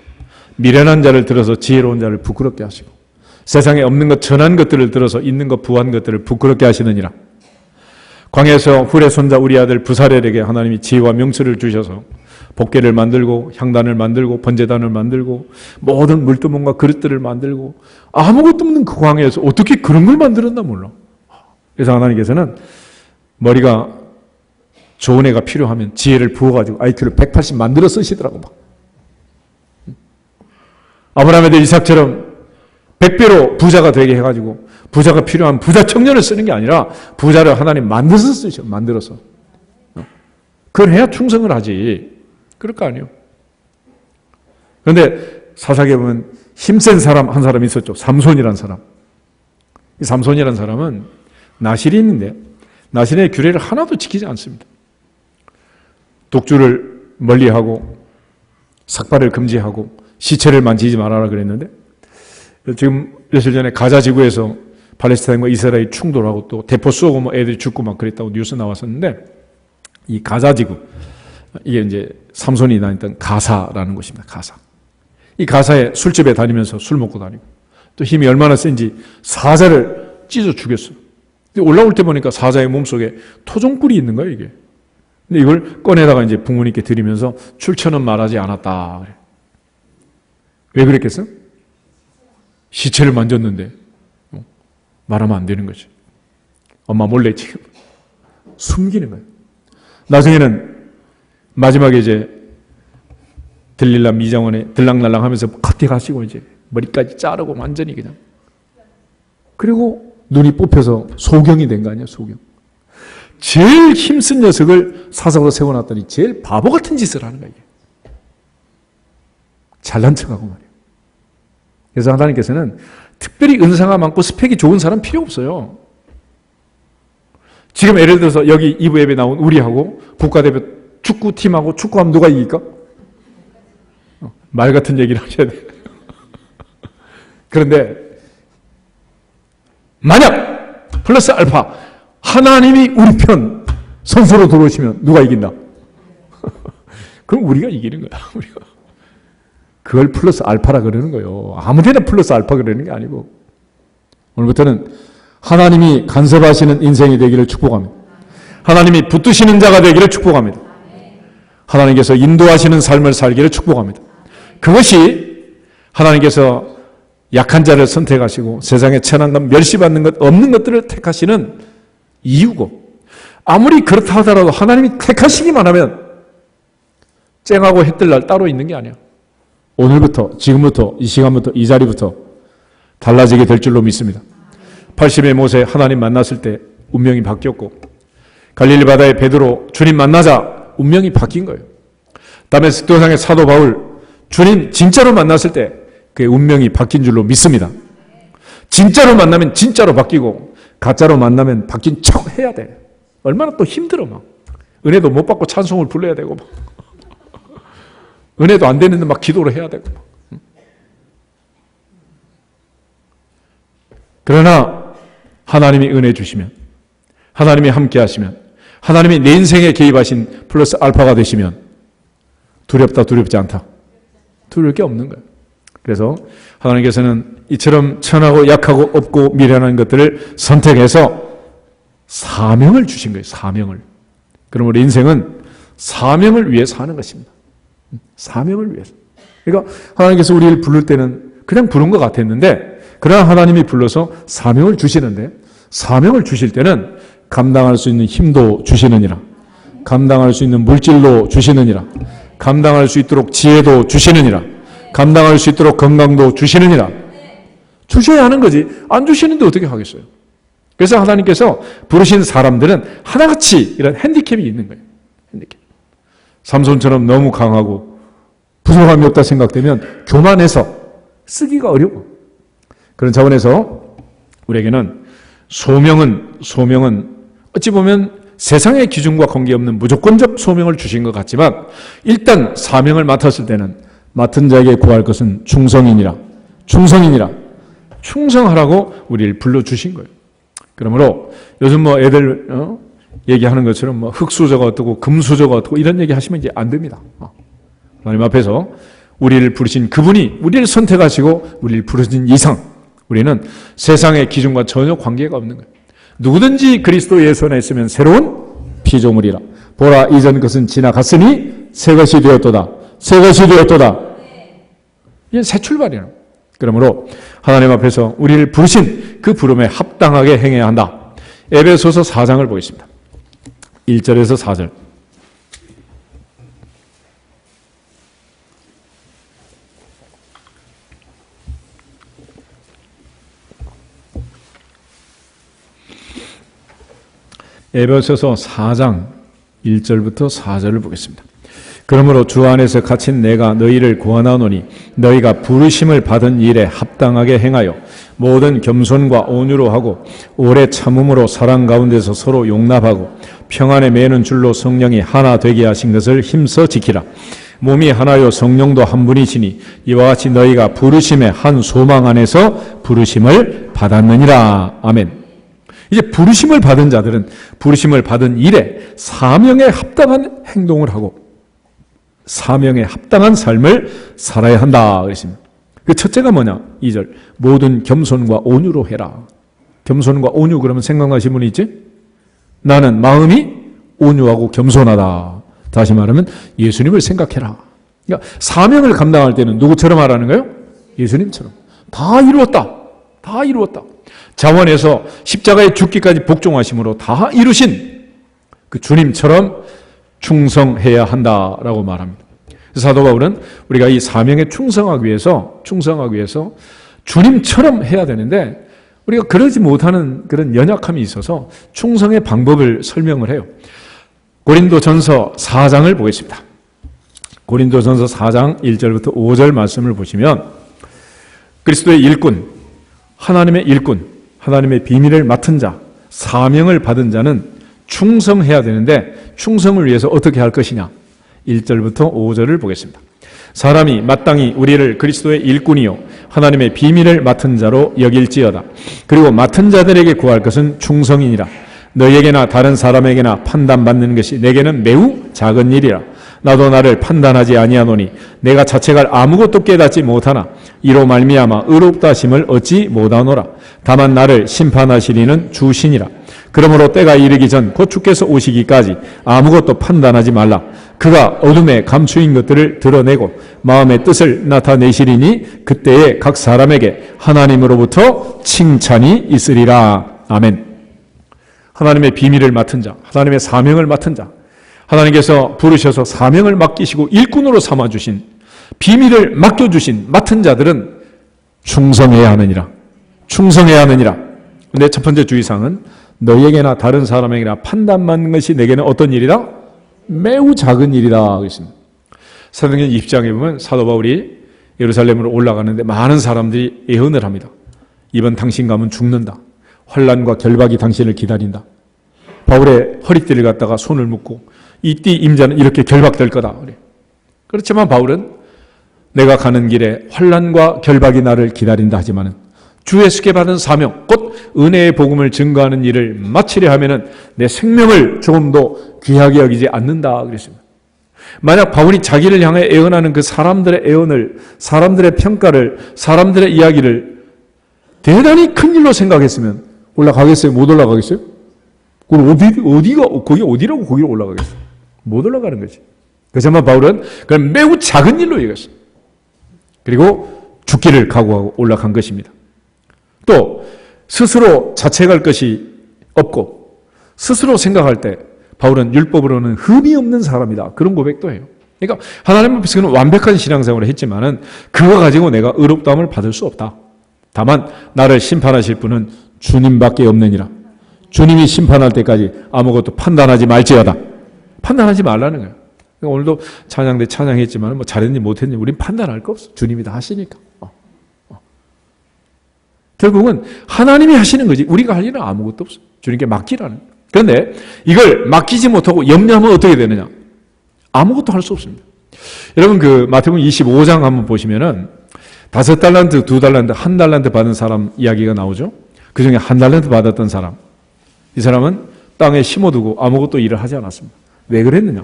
미련한 자를 들어서 지혜로운 자를 부끄럽게 하시고 세상에 없는 것 천한 것들을 들어서 있는 것 부한 것들을 부끄럽게 하시느니라. 광야에서 훌의 손자 우리 아들 부살엘에게 하나님이 지혜와 명철을 주셔서 복궤를 만들고 향단을 만들고 번제단을 만들고 모든 물두멍과 그릇들을 만들고 아무것도 없는 그 광야에서 어떻게 그런 걸 만들었나 몰라. 그래서 하나님께서는 머리가 좋은 애가 필요하면 지혜를 부어가지고 IQ를 180 만들어 쓰시더라고 막. 아브라함의 아들 이삭처럼 100배로 부자가 되게 해가지고 부자가 필요한 부자 청년을 쓰는 게 아니라 부자를 하나님 만들어서 쓰셔. 만들어서. 그걸 해야 충성을 하지. 그럴 거 아니에요. 그런데 사사기에 보면 힘센 사람 한 사람이 있었죠. 삼손이라는 사람. 이 삼손이라는 사람은 나실인인데 나실인의 규례를 하나도 지키지 않습니다. 독주를 멀리하고 삭발을 금지하고 시체를 만지지 말아라 그랬는데 지금 며칠 전에 가자 지구에서 팔레스타인과 이스라엘 충돌하고 또 대포 쏘고 애들이 죽고 막 그랬다고 뉴스 나왔었는데 이 가자 지구 이게 이제 삼손이 다녔던 가사라는 곳입니다. 가사. 이 가사에 술집에 다니면서 술 먹고 다니고 또 힘이 얼마나 센지 사자를 찢어 죽였어요. 근데 올라올 때 보니까 사자의 몸속에 토종꿀이 있는 거예요, 이게. 근데 이걸 꺼내다가 이제 부모님께 드리면서 출처는 말하지 않았다. 그래. 왜 그랬겠어? 시체를 만졌는데 말하면 안 되는 거지. 엄마 몰래 지금 숨기는 거예요. 나중에는 마지막에 이제 들릴라 미장원에 들락날락 하면서 컷에 가시고 이제 머리까지 자르고 완전히 그냥. 그리고 눈이 뽑혀서 소경이 된 거 아니야, 소경. 제일 힘쓴 녀석을 사석으로 세워놨더니 제일 바보 같은 짓을 하는 거야, 이게. 잘난 척하고 말이에요. 그래서 하나님께서는 특별히 은사가 많고 스펙이 좋은 사람 필요 없어요. 지금 예를 들어서 여기 이브 예배 나온 우리하고 국가대표 축구팀하고 축구하면 누가 이길까? 말 같은 얘기를 하셔야 돼요. 그런데 만약 플러스 알파 하나님이 우리 편 선수로 들어오시면 누가 이긴다? 그럼 우리가 이기는 거야. 우리가. 그걸 플러스 알파라 그러는 거예요. 아무데나 플러스 알파 그러는 게 아니고 오늘부터는 하나님이 간섭하시는 인생이 되기를 축복합니다. 하나님이 붙드시는 자가 되기를 축복합니다. 하나님께서 인도하시는 삶을 살기를 축복합니다. 그것이 하나님께서 약한 자를 선택하시고 세상에 천한 것, 멸시받는 것, 없는 것들을 택하시는 이유고 아무리 그렇다 하더라도 하나님이 택하시기만 하면 쨍하고 해 뜰 날 따로 있는 게 아니야. 오늘부터, 지금부터, 이 시간부터, 이 자리부터 달라지게 될 줄로 믿습니다. 80의 모세 하나님 만났을 때 운명이 바뀌었고 갈릴리 바다의 베드로 주님 만나자 운명이 바뀐 거예요. 다메스크 도상의 사도 바울 주님 진짜로 만났을 때 그의 운명이 바뀐 줄로 믿습니다. 진짜로 만나면 진짜로 바뀌고 가짜로 만나면 바뀐 척 해야 돼. 얼마나 또 힘들어 막. 은혜도 못 받고 찬송을 불러야 되고 막. 은혜도 안 되는데 막 기도를 해야 되고 막. 그러나 하나님이 은혜 주시면, 하나님이 함께 하시면, 하나님이 내 인생에 개입하신 플러스 알파가 되시면 두렵다, 두렵지 않다. 두려울 게 없는 거예요. 그래서 하나님께서는 이처럼 천하고 약하고 없고 미련한 것들을 선택해서 사명을 주신 거예요. 사명을. 그럼 우리 인생은 사명을 위해 사는 것입니다. 사명을 위해서. 그러니까 하나님께서 우리를 부를 때는 그냥 부른 것 같았는데, 그러나 하나님이 불러서 사명을 주시는데, 사명을 주실 때는 감당할 수 있는 힘도 주시느니라, 감당할 수 있는 물질도 주시느니라, 감당할 수 있도록 지혜도 주시느니라, 감당할 수 있도록 건강도 주시느니라. 주셔야 하는 거지. 안 주시는데 어떻게 하겠어요? 그래서 하나님께서 부르신 사람들은 하나같이 이런 핸디캡이 있는 거예요. 핸디캡. 삼손처럼 너무 강하고 부족함이 없다 생각되면 교만해서 쓰기가 어려워. 그런 차원에서 우리에게는 소명은 어찌 보면 세상의 기준과 관계없는 무조건적 소명을 주신 것 같지만, 일단 사명을 맡았을 때는 맡은 자에게 구할 것은 충성이니라. 충성하라고 우리를 불러주신 거예요. 그러므로 요즘 애들 얘기하는 것처럼 흙수저가 어떻고 금수저가 어떻고 이런 얘기 하시면 이제 안 됩니다. 하나님 앞에서 우리를 부르신 그분이 우리를 선택하시고 우리를 부르신 이상 우리는 세상의 기준과 전혀 관계가 없는 거예요. 누구든지 그리스도 예수 안에 있으면 새로운 피조물이라. 보라, 이전 것은 지나갔으니 새 것이 되었도다. 이게 새 출발이에요. 그러므로 하나님 앞에서 우리를 부르신 그 부름에 합당하게 행해야 한다. 에베소서 4장을 보겠습니다. 1절에서 4절. 에베소서 4장 1절부터 4절을 보겠습니다. 그러므로 주 안에서 갇힌 내가 너희를 구원하노니 너희가 부르심을 받은 일에 합당하게 행하여 모든 겸손과 온유로 하고 오래 참음으로 사랑 가운데서 서로 용납하고 평안에 매는 줄로 성령이 하나 되게 하신 것을 힘써 지키라. 몸이 하나요 성령도 한 분이시니 이와 같이 너희가 부르심의 한 소망 안에서 부르심을 받았느니라. 아멘. 이제 부르심을 받은 자들은 부르심을 받은 일에 사명에 합당한 행동을 하고 사명에 합당한 삶을 살아야 한다 그랬습니다. 그 첫째가 뭐냐? 2절. 모든 겸손과 온유로 해라. 겸손과 온유 그러면 생각나시는 분이 있지? 나는 마음이 온유하고 겸손하다. 다시 말하면 예수님을 생각해라. 그러니까 사명을 감당할 때는 누구처럼 하라는 거예요? 예수님처럼. 다 이루었다. 자원에서 십자가에 죽기까지 복종하심으로 다 이루신 그 주님처럼 충성해야 한다라고 말합니다. 사도 바울은 우리가 이 사명에 충성하기 위해서 주님처럼 해야 되는데 우리가 그러지 못하는 그런 연약함이 있어서 충성의 방법을 설명을 해요. 고린도전서 4장을 보겠습니다. 고린도전서 4장 1절부터 5절 말씀을 보시면 그리스도의 일꾼, 하나님의 일꾼, 하나님의 비밀을 맡은 자, 사명을 받은 자는 충성해야 되는데 충성을 위해서 어떻게 할 것이냐? 1절부터 5절을 보겠습니다. 사람이 마땅히 우리를 그리스도의 일꾼이요 하나님의 비밀을 맡은 자로 여길지어다. 그리고 맡은 자들에게 구할 것은 충성이니라. 너희에게나 다른 사람에게나 판단받는 것이 내게는 매우 작은 일이라. 나도 나를 판단하지 아니하노니 내가 자책할 아무것도 깨닫지 못하나 이로 말미암아 의롭다 하심을 얻지 못하노라. 다만 나를 심판하시리는 주시니라. 그러므로 때가 이르기 전 곧 주께서 오시기까지 아무것도 판단하지 말라. 그가 어둠에 감추인 것들을 드러내고 마음의 뜻을 나타내시리니 그때에 각 사람에게 하나님으로부터 칭찬이 있으리라. 아멘. 하나님의 비밀을 맡은 자, 하나님의 사명을 맡은 자, 하나님께서 부르셔서 사명을 맡기시고 일꾼으로 삼아주신, 비밀을 맡겨주신 맡은 자들은 충성해야 하느니라. 근데 첫 번째 주의사항은 너희에게나 다른 사람에게나 판단받는 것이 내게는 어떤 일이다? 매우 작은 일이다 그랬습니다. 사도행전 20장에 보면 사도 바울이 예루살렘으로 올라가는데 많은 사람들이 예언을 합니다. 이번 당신 가면 죽는다. 환난과 결박이 당신을 기다린다. 바울의 허리띠를 갖다가 손을 묶고 이 띠 임자는 이렇게 결박될 거다. 그렇지만 바울은 내가 가는 길에 환난과 결박이 나를 기다린다 하지만은 주 예수께 받은 사명, 곧 은혜의 복음을 증거하는 일을 마치려 하면은 내 생명을 조금도 귀하게 여기지 않는다 그랬습니다. 만약 바울이 자기를 향해 애언하는 그 사람들의 애언을, 사람들의 평가를, 사람들의 이야기를 대단히 큰 일로 생각했으면 올라가겠어요? 못 올라가겠어요? 그럼 거기 어디라고 거기로 올라가겠어요? 못 올라가는 거지. 그렇지만 바울은 그건 매우 작은 일로 여겼어요. 그리고 죽기를 각오하고 올라간 것입니다. 또 스스로 자책할 것이 없고 스스로 생각할 때 바울은 율법으로는 흠이 없는 사람이다. 그런 고백도 해요. 그러니까 하나님 앞에서 그는 완벽한 신앙생활을 했지만은 그거 가지고 내가 의롭다함을 받을 수 없다. 다만 나를 심판하실 분은 주님밖에 없느니라. 주님이 심판할 때까지 아무것도 판단하지 말지어다. 판단하지 말라는 거예요. 그러니까 오늘도 찬양대 찬양했지만 뭐 잘했니 못했니 우린 판단할 거 없어. 주님이 다 하시니까. 결국은 하나님이 하시는 거지 우리가 할 일은 아무것도 없어. 주님께 맡기라는 거예요. 그런데 이걸 맡기지 못하고 염려하면 어떻게 되느냐? 아무것도 할 수 없습니다. 여러분 그 마태복음 25장 한번 보시면은 5달란트, 2달란트, 1달란트 받은 사람 이야기가 나오죠. 그 중에 1달란트 받았던 사람. 이 사람은 땅에 심어두고 아무것도 일을 하지 않았습니다. 왜 그랬느냐?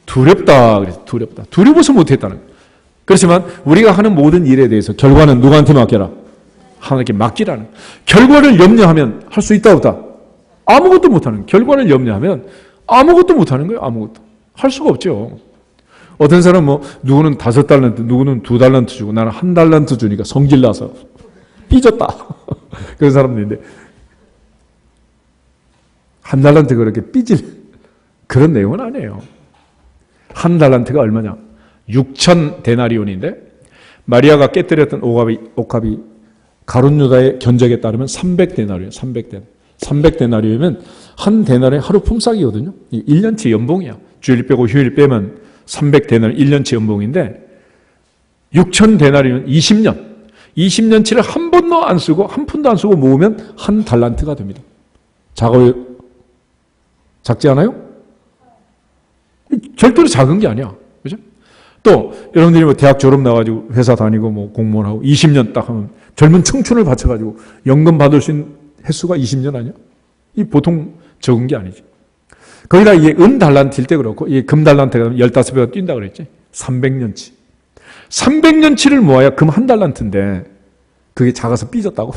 두렵다 그래서 두렵다. 두려워서 못했다는 거예요. 그렇지만 우리가 하는 모든 일에 대해서 결과는 누구한테 맡겨라? 하나님께 맡기라는 거예요. 결과를 염려하면 할 수 있다 없다? 아무것도 못하는 거예요. 결과를 염려하면 아무것도 못하는 거예요. 아무것도. 할 수가 없죠. 어떤 사람은 뭐 누구는 5달란트, 누구는 2달란트 주고 나는 1달란트 주니까 성질 나서 삐졌다. 그런 사람도 있는데 1달란트 그렇게 삐질 그런 내용은 아니에요. 1달란트가 얼마냐? 6천 데나리온인데 마리아가 깨뜨렸던 옥합이 가룟 유다의 견적에 따르면 300데나리온, 300데나리온이면 한 데나리온 하루 품삯이거든요. 1년치 연봉이야. 주일 빼고 휴일 빼면 300데나리온 1년치 연봉인데 6천 데나리온 20년치를 한 번도 안 쓰고 한 푼도 안 쓰고 모으면 1달란트가 됩니다. 작지 않아요? 절대로 작은 게 아니야. 그죠? 또 여러분들이 뭐 대학 졸업 나가지고 회사 다니고 뭐 공무원하고 20년 딱 하면 젊은 청춘을 바쳐가지고 연금 받을 수 있는 횟수가 20년 아니야? 이 보통 적은 게 아니지. 거기다 이게 달란트일 때 그렇고 이게 금달란트가 15배가 뛴다 그랬지. 300년치. 300년치를 모아야 금 1달란트인데 그게 작아서 삐졌다고?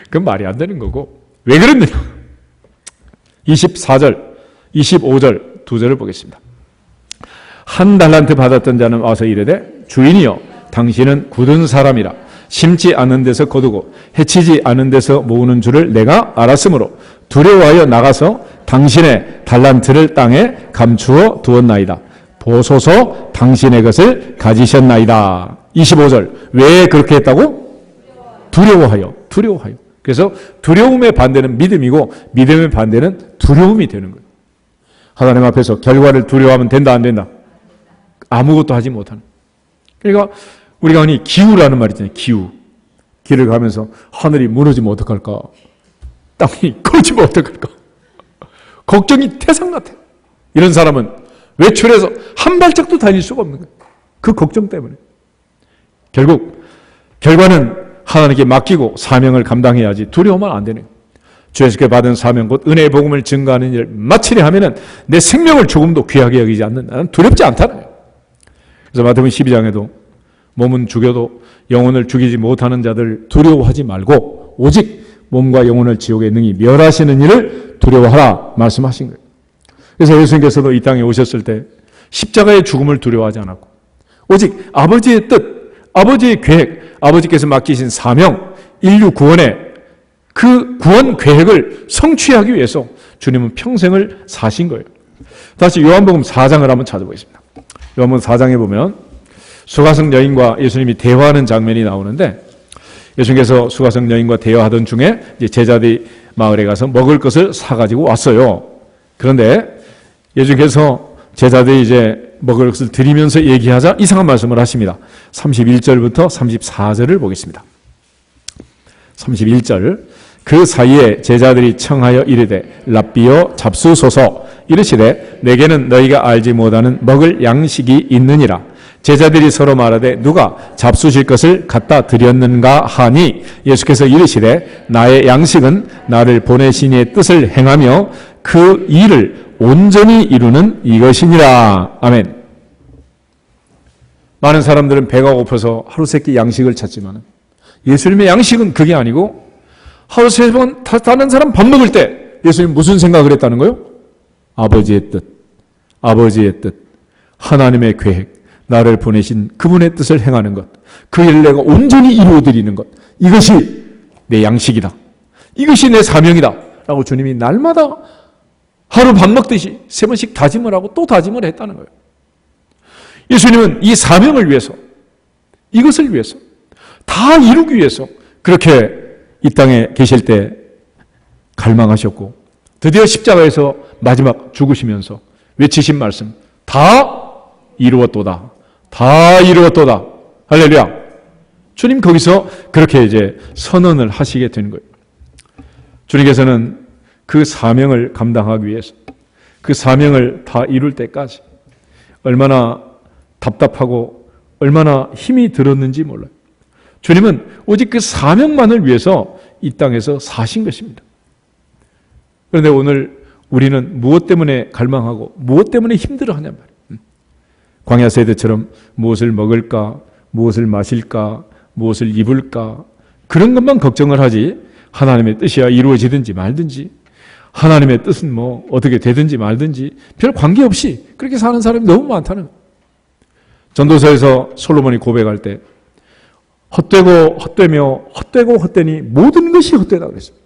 그건 말이 안 되는 거고. 왜 그랬느냐? 24절, 25절 두 절을 보겠습니다. 1달란트 받았던 자는 와서 이르되 주인이여 당신은 굳은 사람이라 심지 않은 데서 거두고 해치지 않은 데서 모으는 줄을 내가 알았으므로 두려워하여 나가서 당신의 달란트를 땅에 감추어 두었나이다. 보소서 당신의 것을 가지셨나이다. 25절 왜 그렇게 했다고? 두려워하여. 그래서 두려움의 반대는 믿음이고 믿음의 반대는 두려움이 되는 거예요. 하나님 앞에서 결과를 두려워하면 된다 안 된다? 아무것도 하지 못하는. 그러니까 우리가 흔히 기우라는 말 있잖아요. 기우. 길을 가면서 하늘이 무너지면 어떡할까? 땅이 꺼지면 어떡할까? 걱정이 태산 같아요. 이런 사람은 외출해서 한 발짝도 다닐 수가 없는 거예요. 그 걱정 때문에. 결국 결과는 하나님께 맡기고 사명을 감당해야지 두려우면 안 되는 거예요. 주 예수께 받은 사명 곧 은혜의 복음을 증거하는 일을 마치려 하면은 내 생명을 조금도 귀하게 여기지 않는다. 나는 두렵지 않다는 거예요. 그래서 마태복음 12장에도 몸은 죽여도 영혼을 죽이지 못하는 자들 두려워하지 말고 오직 몸과 영혼을 지옥에 능히 멸하시는 일을 두려워하라 말씀하신 거예요. 그래서 예수님께서도 이 땅에 오셨을 때 십자가의 죽음을 두려워하지 않았고 오직 아버지의 뜻, 아버지의 계획, 아버지께서 맡기신 사명, 인류 구원의 그 구원 계획을 성취하기 위해서 주님은 평생을 사신 거예요. 다시 요한복음 4장을 한번 찾아보겠습니다. 요한복음 4장에 보면 수가성 여인과 예수님이 대화하는 장면이 나오는데 예수님께서 수가성 여인과 대화하던 중에 이제 제자들이 마을에 가서 먹을 것을 사가지고 왔어요. 그런데 예수님께서 제자들이 이제 먹을 것을 드리면서 얘기하자 이상한 말씀을 하십니다. 31절부터 34절을 보겠습니다. 31절 그 사이에 제자들이 청하여 이르되 랍비여 잡수소서 이르시되 내게는 너희가 알지 못하는 먹을 양식이 있느니라. 제자들이 서로 말하되 누가 잡수실 것을 갖다 드렸는가 하니 예수께서 이르시되 나의 양식은 나를 보내신 이의 뜻을 행하며 그 일을 온전히 이루는 이것이니라. 아멘. 많은 사람들은 배가 고파서 하루 세 끼 양식을 찾지만 예수님의 양식은 그게 아니고 하루 세 번 다른 사람 밥 먹을 때 예수님 무슨 생각을 했다는 거예요? 아버지의 뜻, 아버지의 뜻, 하나님의 계획, 나를 보내신 그분의 뜻을 행하는 것, 그 일을 내가 온전히 이루어드리는 것, 이것이 내 양식이다. 이것이 내 사명이다. 라고 주님이 날마다 하루 밥 먹듯이 세 번씩 다짐을 하고 또 다짐을 했다는 거예요. 예수님은 이 사명을 위해서, 이것을 위해서, 다 이루기 위해서 그렇게 이 땅에 계실 때 갈망하셨고 드디어 십자가에서 마지막 죽으시면서 외치신 말씀, 다 이루었도다. 다 이루었도다. 할렐루야. 주님 거기서 그렇게 이제 선언을 하시게 되는 거예요. 주님께서는 그 사명을 감당하기 위해서 그 사명을 다 이룰 때까지 얼마나 답답하고 얼마나 힘이 들었는지 몰라요. 주님은 오직 그 사명만을 위해서 이 땅에서 사신 것입니다. 그런데 오늘 우리는 무엇 때문에 갈망하고 무엇 때문에 힘들어하냔 말이에요. 광야 세대처럼 무엇을 먹을까, 무엇을 마실까, 무엇을 입을까 그런 것만 걱정을 하지 하나님의 뜻이야 이루어지든지 말든지 하나님의 뜻은 뭐 어떻게 되든지 말든지 별 관계없이 그렇게 사는 사람이 너무 많다는 거예요. 전도서에서 솔로몬이 고백할 때 헛되고 헛되며 헛되고 헛되니 모든 것이 헛되다 그랬어요.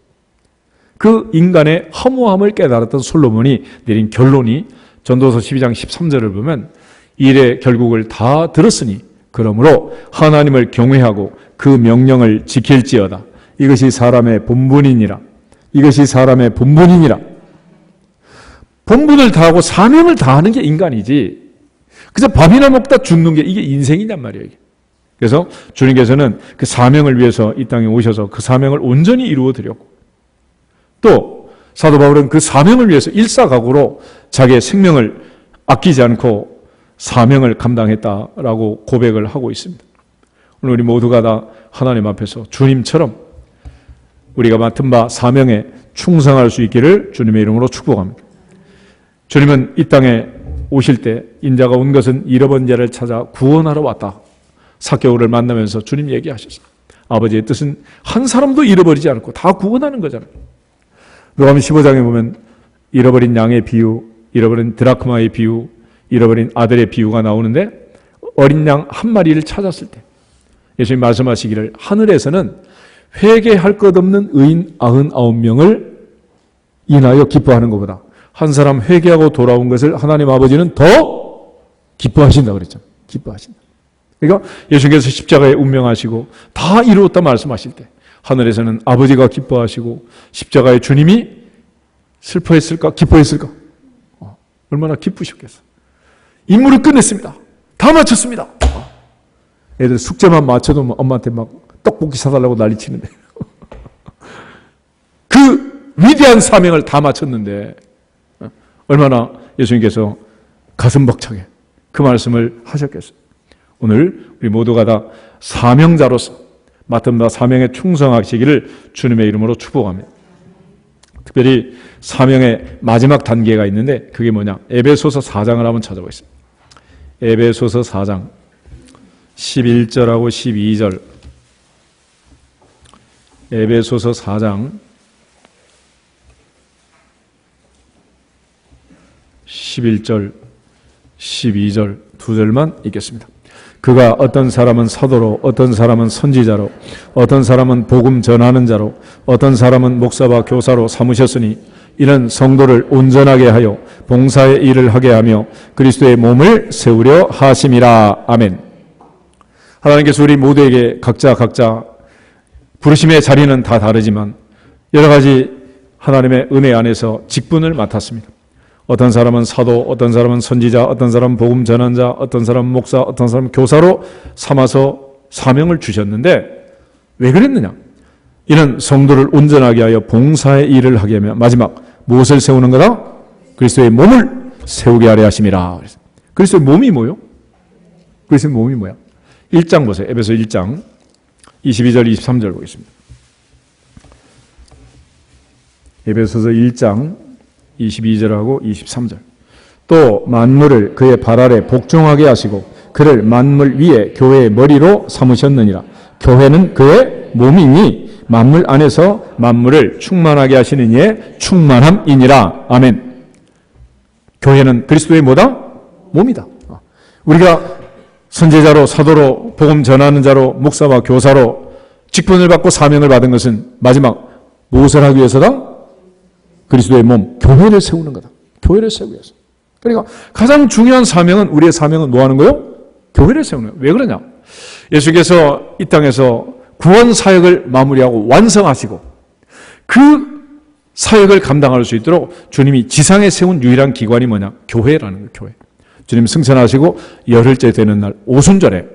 그 인간의 허무함을 깨달았던 솔로몬이 내린 결론이 전도서 12장 13절을 보면 일의 결국을 다 들었으니 그러므로 하나님을 경외하고 그 명령을 지킬지어다. 이것이 사람의 본분이니라. 이것이 사람의 본분이니라. 본분을 다하고 사명을 다하는 게 인간이지 그래서 밥이나 먹다 죽는 게 이게 인생이란 말이에요. 그래서 주님께서는 그 사명을 위해서 이 땅에 오셔서 그 사명을 온전히 이루어 드렸고 또 사도 바울은 그 사명을 위해서 일사각오로 자기의 생명을 아끼지 않고 사명을 감당했다라고 고백을 하고 있습니다. 오늘 우리 모두가 다 하나님 앞에서 주님처럼 우리가 맡은 바 사명에 충성할 수 있기를 주님의 이름으로 축복합니다. 주님은 이 땅에 오실 때 인자가 온 것은 잃어버린 자를 찾아 구원하러 왔다. 삭개오를 만나면서 주님 얘기하셨어요. 아버지의 뜻은 한 사람도 잃어버리지 않고 다 구원하는 거잖아요. 누가복음 15장에 보면 잃어버린 양의 비유, 잃어버린 드라크마의 비유, 잃어버린 아들의 비유가 나오는데 어린 양 한 마리를 찾았을 때 예수님 말씀하시기를 하늘에서는 회개할 것 없는 의인 99명을 인하여 기뻐하는 것보다 한 사람 회개하고 돌아온 것을 하나님 아버지는 더 기뻐하신다 그랬죠. 기뻐하신다. 그러니까 예수께서 십자가에 운명하시고 다 이루었다 말씀하실 때 하늘에서는 아버지가 기뻐하시고 십자가의 주님이 슬퍼했을까? 기뻐했을까? 얼마나 기쁘셨겠어. 임무를 끝냈습니다. 다 마쳤습니다. 애들 숙제만 맞춰도 엄마한테 막 떡볶이 사달라고 난리치는데 그 위대한 사명을 다 마쳤는데 얼마나 예수님께서 가슴 벅차게 그 말씀을 하셨겠어요. 오늘 우리 모두가 다 사명자로서 맡은 바 사명에 충성하시기를 주님의 이름으로 축복합니다. 특별히 사명의 마지막 단계가 있는데 그게 뭐냐? 에베소서 4장을 한번 찾아보겠습니다. 에베소서 4장 11절하고 12절 에베소서 4장 11절 12절 두 절만 읽겠습니다. 그가 어떤 사람은 사도로 어떤 사람은 선지자로 어떤 사람은 복음 전하는 자로 어떤 사람은 목사와 교사로 삼으셨으니 이는 성도를 온전하게 하여 봉사의 일을 하게 하며 그리스도의 몸을 세우려 하심이라. 아멘. 하나님께서 우리 모두에게 각자 부르심의 자리는 다 다르지만 여러 가지 하나님의 은혜 안에서 직분을 맡았습니다. 어떤 사람은 사도, 어떤 사람은 선지자, 어떤 사람은 복음 전환자, 어떤 사람은 목사, 어떤 사람은 교사로 삼아서 사명을 주셨는데 왜 그랬느냐? 이는 성도를 온전하게 하여 봉사의 일을 하게 하며 마지막 무엇을 세우는 거다? 그리스도의 몸을 세우게 하려 하심이라. 그리스도의 몸이 뭐요? 그리스도의 몸이 뭐야? 1장 보세요. 에베소 1장 22절 23절 보겠습니다. 에베소서 1장 22절하고 23절. 또 만물을 그의 발 아래 복종하게 하시고 그를 만물 위에 교회의 머리로 삼으셨느니라. 교회는 그의 몸이니 만물 안에서 만물을 충만하게 하시는 이의 충만함이니라. 아멘. 교회는 그리스도의 뭐다? 몸이다. 우리가 선제자로, 사도로, 복음 전하는 자로, 목사와 교사로 직분을 받고 사명을 받은 것은 마지막 무엇을 하기 위해서다? 그리스도의 몸, 교회를 세우는 거다. 교회를 세우기 위해서. 그러니까 가장 중요한 사명은, 우리의 사명은 뭐 하는 거예요? 교회를 세우는 거예요. 왜 그러냐? 예수께서 이 땅에서 구원 사역을 마무리하고 완성하시고 그 사역을 감당할 수 있도록 주님이 지상에 세운 유일한 기관이 뭐냐? 교회라는 거예요. 교회. 주님 승천하시고 열흘째 되는 날 오순절에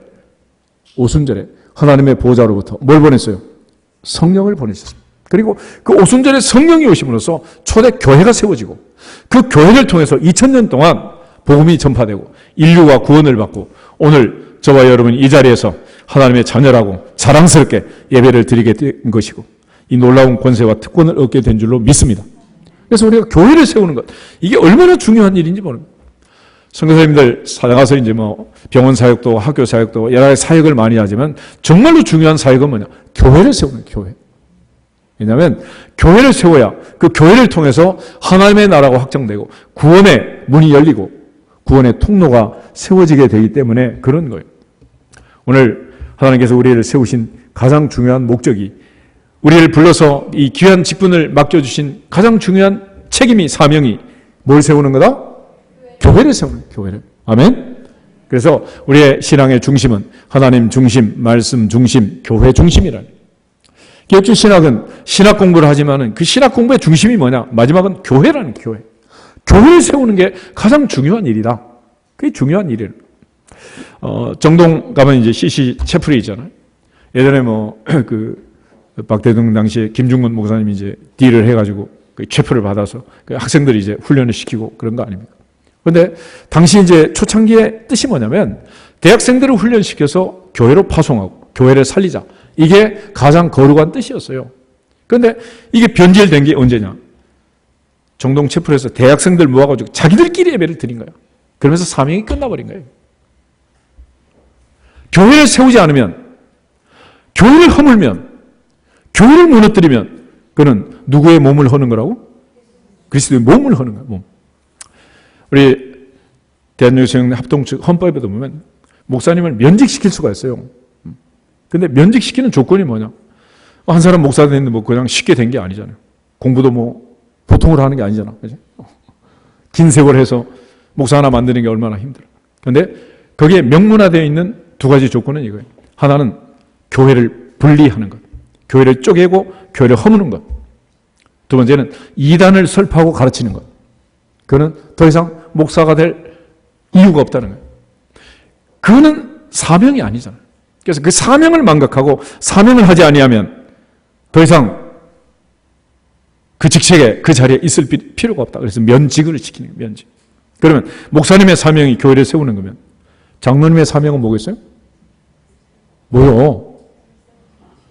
하나님의 보좌로부터 뭘 보냈어요? 성령을 보내셨습니다. 그리고 그 오순절에 성령이 오심으로써 초대 교회가 세워지고 그 교회를 통해서 2000년 동안 복음이 전파되고 인류가 구원을 받고 오늘 저와 여러분이 이 자리에서 하나님의 자녀라고 자랑스럽게 예배를 드리게 된 것이고 이 놀라운 권세와 특권을 얻게 된 줄로 믿습니다. 그래서 우리가 교회를 세우는 것, 이게 얼마나 중요한 일인지 모릅니다. 선교사님들 나가서 이제 뭐 병원 사역도 학교 사역도 여러 가지 사역을 많이 하지만 정말로 중요한 사역은 뭐냐? 교회를 세우는 교회. 왜냐하면 교회를 세워야 그 교회를 통해서 하나님의 나라가 확장되고 구원의 문이 열리고 구원의 통로가 세워지게 되기 때문에 그런 거예요. 오늘 하나님께서 우리를 세우신 가장 중요한 목적이 우리를 불러서 이 귀한 직분을 맡겨주신 가장 중요한 책임이 사명이 뭘 세우는 거다? 교회를 세우는 거예요. 교회를. 아멘. 그래서 우리의 신앙의 중심은 하나님 중심, 말씀 중심, 교회 중심이라는 거예요. 기독교 신학은 신학 공부를 하지만은 그 신학 공부의 중심이 뭐냐? 마지막은 교회라는 교회. 교회를 세우는 게 가장 중요한 일이다. 그게 중요한 일이에요. 정동 가면 이제 CC 채플이 있잖아요. 예전에 박 대통령 당시에 김중근 목사님이 이제 딜을 해가지고 그 채플을 받아서 그 학생들이 이제 훈련을 시키고 그런 거 아닙니까? 그런데 당시 이제 초창기의 뜻이 뭐냐면 대학생들을 훈련시켜서 교회로 파송하고 교회를 살리자. 이게 가장 거룩한 뜻이었어요. 그런데 이게 변질된 게 언제냐? 정동 채플에서 대학생들 모아가지고 자기들끼리 예배를 드린 거예요. 그러면서 사명이 끝나버린 거예요. 교회를 세우지 않으면, 교회를 허물면, 교회를 무너뜨리면 그는 누구의 몸을 허는 거라고? 그리스도의 몸을 허는 거예요. 몸. 우리 대한여성의 합동측 헌법에도 보면 목사님을 면직시킬 수가 있어요. 근데 면직시키는 조건이 뭐냐? 한 사람 목사 됐는데 뭐 그냥 쉽게 된 게 아니잖아요. 공부도 뭐 보통으로 하는 게 아니잖아. 그죠? 긴 세월 해서 목사 하나 만드는 게 얼마나 힘들어. 그런데 거기에 명문화되어 있는 두 가지 조건은 이거예요. 하나는 교회를 분리하는 것. 교회를 쪼개고 교회를 허무는 것. 두 번째는 이단을 설파하고 가르치는 것. 그거는 더 이상 목사가 될 이유가 없다는 거예요. 그거는 사명이 아니잖아요. 그래서 그 사명을 망각하고 사명을 하지 아니하면 더 이상 그 직책에 그 자리에 있을 필요가 없다. 그래서 면직을 시키는 거예요. 면직. 그러면 목사님의 사명이 교회를 세우는 거면 장로님의 사명은 뭐겠어요? 뭐요?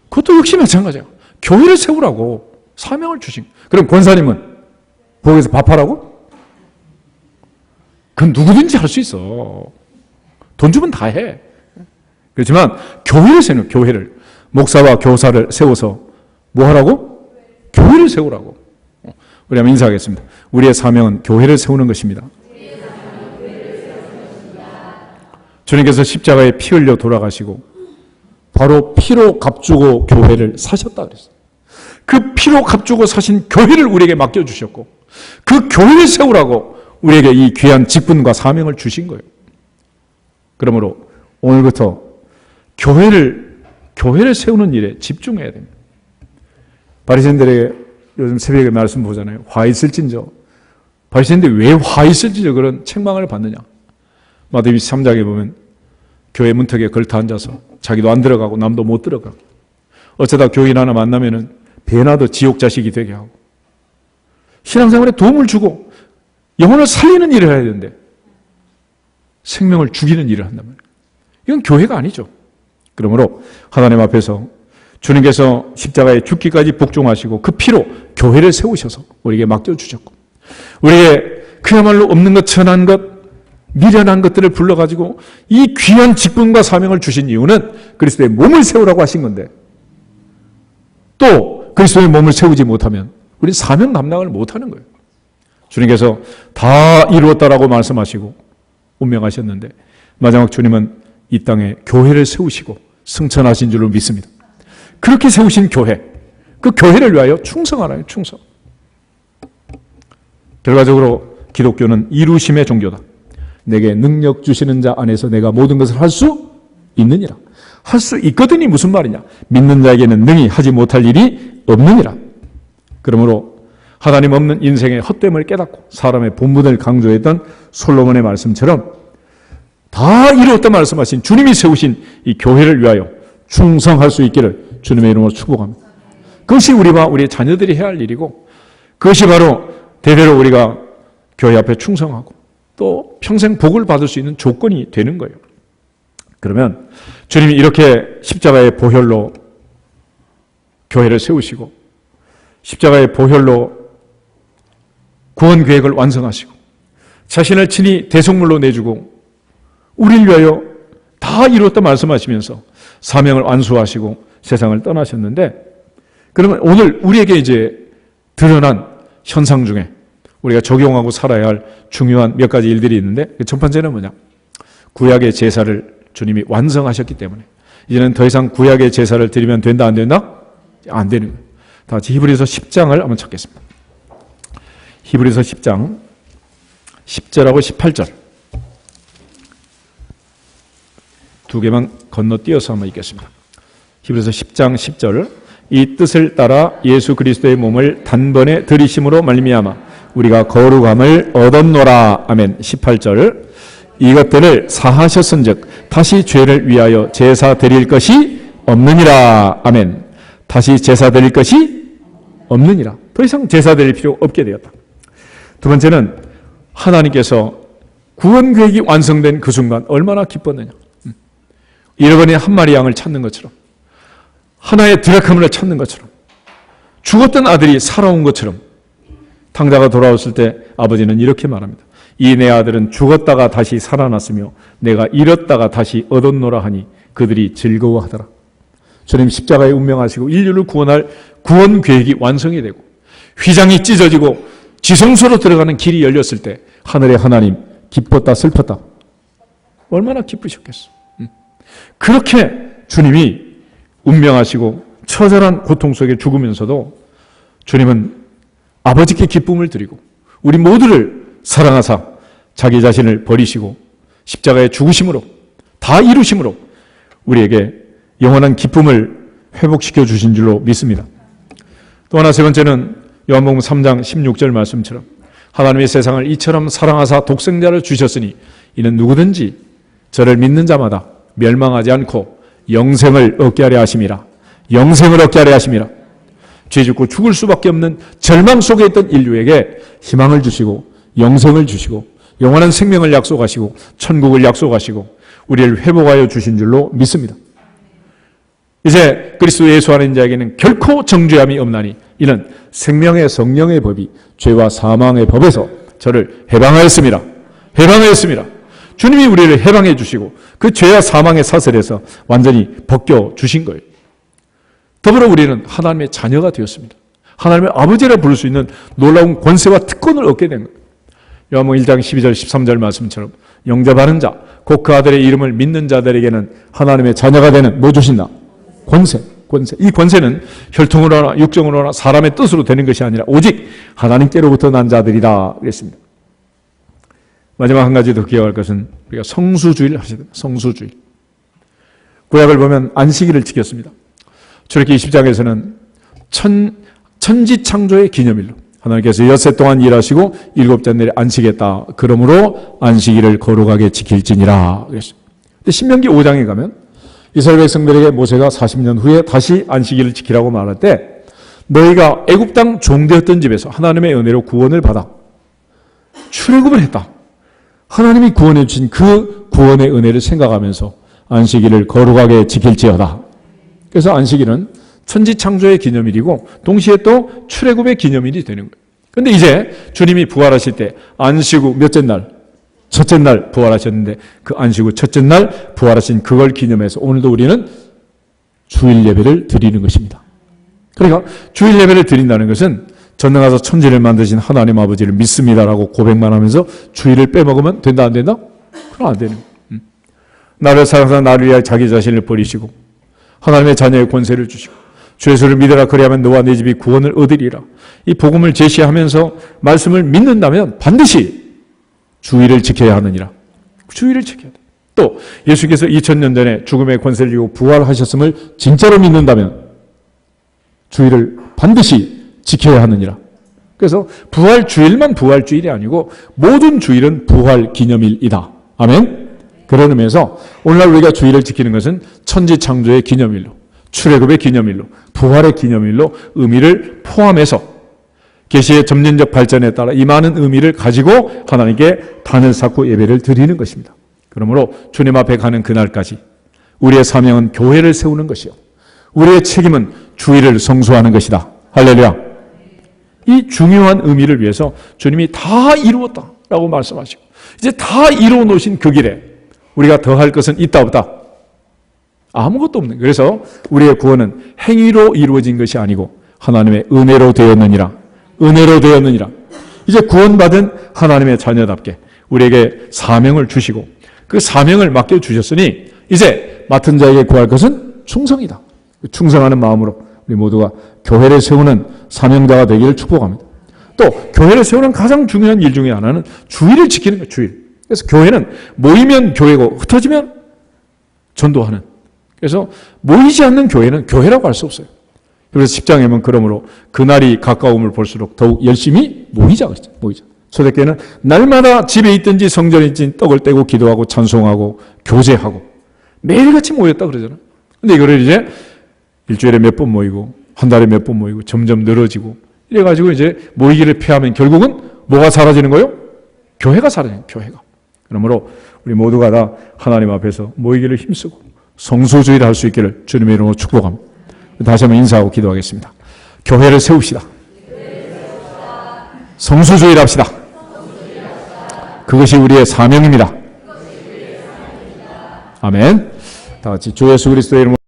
그것도 역시 마찬가지야. 교회를 세우라고 사명을 주신 거예요. 그럼 권사님은 거기서 밥하라고? 그건 누구든지 할 수 있어. 돈 주면 다 해. 그렇지만 교회를 세우는 교회를 목사와 교사를 세워서 뭐 하라고? 교회를 세우라고. 우리 한번 인사하겠습니다. 우리의 사명은 교회를 세우는 것입니다. 주님께서 십자가에 피 흘려 돌아가시고 바로 피로 값주고 교회를 사셨다 그랬어요. 그 피로 값주고 사신 교회를 우리에게 맡겨주셨고 그 교회를 세우라고 우리에게 이 귀한 직분과 사명을 주신 거예요. 그러므로 오늘부터 교회를 세우는 일에 집중해야 됩니다. 바리새인들에게 요즘 새벽에 말씀 보잖아요. 화 있을진저. 바리새인들이 왜 화 있을진저 그런 책망을 받느냐. 마태복음 3장에 보면 교회 문턱에 걸터 앉아서 자기도 안 들어가고 남도 못 들어가고 어쩌다 교인 하나 만나면은 배나도 지옥 자식이 되게 하고 신앙생활에 도움을 주고 영혼을 살리는 일을 해야 되는데 생명을 죽이는 일을 한단 말이에요. 이건 교회가 아니죠. 그러므로 하나님 앞에서 주님께서 십자가에 죽기까지 복종하시고 그 피로 교회를 세우셔서 우리에게 맡겨주셨고, 우리에게 그야말로 없는 것, 천한 것, 미련한 것들을 불러가지고 이 귀한 직분과 사명을 주신 이유는 그리스도의 몸을 세우라고 하신 건데, 또 그리스도의 몸을 세우지 못하면 우리 사명 감당을 못하는 거예요. 주님께서 다 이루었다라고 말씀하시고 운명하셨는데, 마지막 주님은 이 땅에 교회를 세우시고 승천하신 줄로 믿습니다. 그렇게 세우신 교회, 그 교회를 위하여 충성하라요. 충성. 결과적으로 기독교는 이루심의 종교다. 내게 능력 주시는 자 안에서 내가 모든 것을 할 수 있느니라. 할 수 있거든이 무슨 말이냐? 믿는 자에게는 능히 하지 못할 일이 없느니라. 그러므로 하나님 없는 인생의 헛됨을 깨닫고 사람의 본분을 강조했던 솔로몬의 말씀처럼 다 이루었다 말씀하신 주님이 세우신 이 교회를 위하여 충성할 수 있기를 주님의 이름으로 축복합니다. 그것이 우리와 우리의 자녀들이 해야 할 일이고, 그것이 바로 대대로 우리가 교회 앞에 충성하고 또 평생 복을 받을 수 있는 조건이 되는 거예요. 그러면 주님이 이렇게 십자가의 보혈로 교회를 세우시고 십자가의 보혈로 구원 계획을 완성하시고 자신을 친히 대속물로 내주고 우리를 위하여 다 이루었다 말씀하시면서 사명을 완수하시고 세상을 떠나셨는데, 그러면 오늘 우리에게 이제 드러난 현상 중에 우리가 적용하고 살아야 할 중요한 몇 가지 일들이 있는데, 첫 번째는 뭐냐? 구약의 제사를 주님이 완성하셨기 때문에 이제는 더 이상 구약의 제사를 드리면 된다 안 된다? 안 되는 거예요. 다 같이 히브리서 10장을 한번 찾겠습니다. 히브리서 10장 10절하고 18절 두 개만 건너뛰어서 한번 읽겠습니다. 히브리서 10장 10절, 이 뜻을 따라 예수 그리스도의 몸을 단번에 들이심으로 말미암아 우리가 거룩함을 얻었노라. 아멘. 18절, 이것들을 사하셨은즉 다시 죄를 위하여 제사 드릴 것이 없느니라. 아멘. 다시 제사 드릴 것이 없느니라. 더 이상 제사 드릴 필요 없게 되었다. 두 번째는 하나님께서 구원 계획이 완성된 그 순간 얼마나 기뻤느냐. 잃어버린 한 마리 양을 찾는 것처럼, 하나의 드라크마를 찾는 것처럼, 죽었던 아들이 살아온 것처럼 탕자가 돌아왔을 때 아버지는 이렇게 말합니다. 이 내 아들은 죽었다가 다시 살아났으며 내가 잃었다가 다시 얻었노라 하니 그들이 즐거워하더라. 주님 십자가에 운명하시고 인류를 구원할 구원 계획이 완성이 되고 휘장이 찢어지고 지성소로 들어가는 길이 열렸을 때 하늘의 하나님 기뻤다 슬펐다. 얼마나 기쁘셨겠어. 그렇게 주님이 운명하시고 처절한 고통 속에 죽으면서도 주님은 아버지께 기쁨을 드리고 우리 모두를 사랑하사 자기 자신을 버리시고 십자가의 죽으심으로 다 이루심으로 우리에게 영원한 기쁨을 회복시켜 주신 줄로 믿습니다. 또 하나 세 번째는 요한복음 3장 16절 말씀처럼 하나님의 세상을 이처럼 사랑하사 독생자를 주셨으니 이는 누구든지 저를 믿는 자마다 멸망하지 않고 영생을 얻게 하려 하심이라. 영생을 얻게 하려 하심이라. 죄 짓고 죽을 수밖에 없는 절망 속에 있던 인류에게 희망을 주시고 영생을 주시고 영원한 생명을 약속하시고 천국을 약속하시고 우리를 회복하여 주신 줄로 믿습니다. 이제 그리스도 예수 안에 있는 자에게는 결코 정죄함이 없나니 이는 생명의 성령의 법이 죄와 사망의 법에서 저를 해방하였습니다. 해방하였습니다. 주님이 우리를 해방해 주시고 그 죄와 사망의 사슬에서 완전히 벗겨 주신 거예요. 더불어 우리는 하나님의 자녀가 되었습니다. 하나님의 아버지라 부를 수 있는 놀라운 권세와 특권을 얻게 된 거예요. 요한복음 1장 12절 13절 말씀처럼 영접하는 자, 곧 그 아들의 이름을 믿는 자들에게는 하나님의 자녀가 되는 뭐 주신다? 권세. 이 권세는 혈통으로 하나 육정으로 하나 사람의 뜻으로 되는 것이 아니라 오직 하나님께로부터 난 자들이다 그랬습니다. 마지막 한 가지 더 기억할 것은 우리가 성수주의를 하셔야 됩니다. 성수주의. 구약을 보면 안식일을 지켰습니다. 출애굽기 20장에서는 천지창조의 기념일로 하나님께서 엿새 동안 일하시고 일곱째 날에 안식했다. 그러므로 안식일을 거룩하게 지킬지니라 그랬습니다. 근데 신명기 5장에 가면 이스라엘 백성들에게 모세가 40년 후에 다시 안식일을 지키라고 말할 때 너희가 애굽 땅 종되었던 집에서 하나님의 은혜로 구원을 받아 출애굽을 했다. 하나님이 구원해 주신 그 구원의 은혜를 생각하면서 안식일을 거룩하게 지킬지어다. 그래서 안식일은 천지창조의 기념일이고 동시에 또 출애굽의 기념일이 되는 거예요. 그런데 이제 주님이 부활하실 때 안식 후 몇째 날? 첫째 날 부활하셨는데 그 안식 후 첫째 날 부활하신 그걸 기념해서 오늘도 우리는 주일 예배를 드리는 것입니다. 그러니까 주일 예배를 드린다는 것은 전능하사 천지를 만드신 하나님 아버지를 믿습니다라고 고백만 하면서 주일을 빼먹으면 된다 안 된다? 그럼 안 되는 거예요. 나를 사랑하사 나를 위하여 자기 자신을 버리시고 하나님의 자녀의 권세를 주시고 주 예수를 믿으라 그리하면 너와 네 집이 구원을 얻으리라. 이 복음을 제시하면서 말씀을 믿는다면 반드시 주일을 지켜야 하느니라. 주일을 지켜야 돼. 또 예수께서 2000년 전에 죽음의 권세를 이고 부활하셨음을 진짜로 믿는다면 주일을 반드시 지켜야 하느니라. 그래서 부활 주일만 부활 주일이 아니고 모든 주일은 부활 기념일이다. 아멘. 그런 의미에서 오늘날 우리가 주일을 지키는 것은 천지창조의 기념일로, 출애굽의 기념일로, 부활의 기념일로 의미를 포함해서 계시의 점진적 발전에 따라 이 많은 의미를 가지고 하나님께 단을 쌓고 예배를 드리는 것입니다. 그러므로 주님 앞에 가는 그날까지 우리의 사명은 교회를 세우는 것이요, 우리의 책임은 주일을 성수하는 것이다. 할렐루야. 이 중요한 의미를 위해서 주님이 다 이루었다라고 말씀하시고 이제 다 이루어 놓으신 그 길에 우리가 더할 것은 있다 없다? 아무것도 없는 거예요. 그래서 우리의 구원은 행위로 이루어진 것이 아니고 하나님의 은혜로 되었느니라. 은혜로 되었느니라. 이제 구원받은 하나님의 자녀답게 우리에게 사명을 주시고 그 사명을 맡겨주셨으니 이제 맡은 자에게 구할 것은 충성이다. 충성하는 마음으로 우리 모두가 교회를 세우는 사명자가 되기를 축복합니다. 또 교회를 세우는 가장 중요한 일 중에 하나는 주일을 지키는 거예요. 주일. 그래서 교회는 모이면 교회고 흩어지면 전도하는. 그래서 모이지 않는 교회는 교회라고 할 수 없어요. 그래서 10장에 보면 그러므로 그날이 가까움을 볼수록 더욱 열심히 모이자 그랬죠. 모이자. 초대교회는 날마다 집에 있든지 성전에 있든지 떡을 떼고 기도하고 찬송하고 교제하고 매일같이 모였다 그러잖아요. 근데 이거를 이제 일주일에 몇 번 모이고 한 달에 몇 번 모이고 점점 늘어지고 이래가지고 이제 모이기를 피하면 결국은 뭐가 사라지는 거예요? 교회가 사라져요. 교회가. 그러므로 우리 모두가 다 하나님 앞에서 모이기를 힘쓰고 성수주의를 할 수 있기를 주님의 이름으로 축복합니다. 다시 한번 인사하고 기도하겠습니다. 교회를 세웁시다. 성수주의를 합시다. 그것이 우리의 사명입니다. 아멘. 다 같이 주 예수 그리스도의 이름으로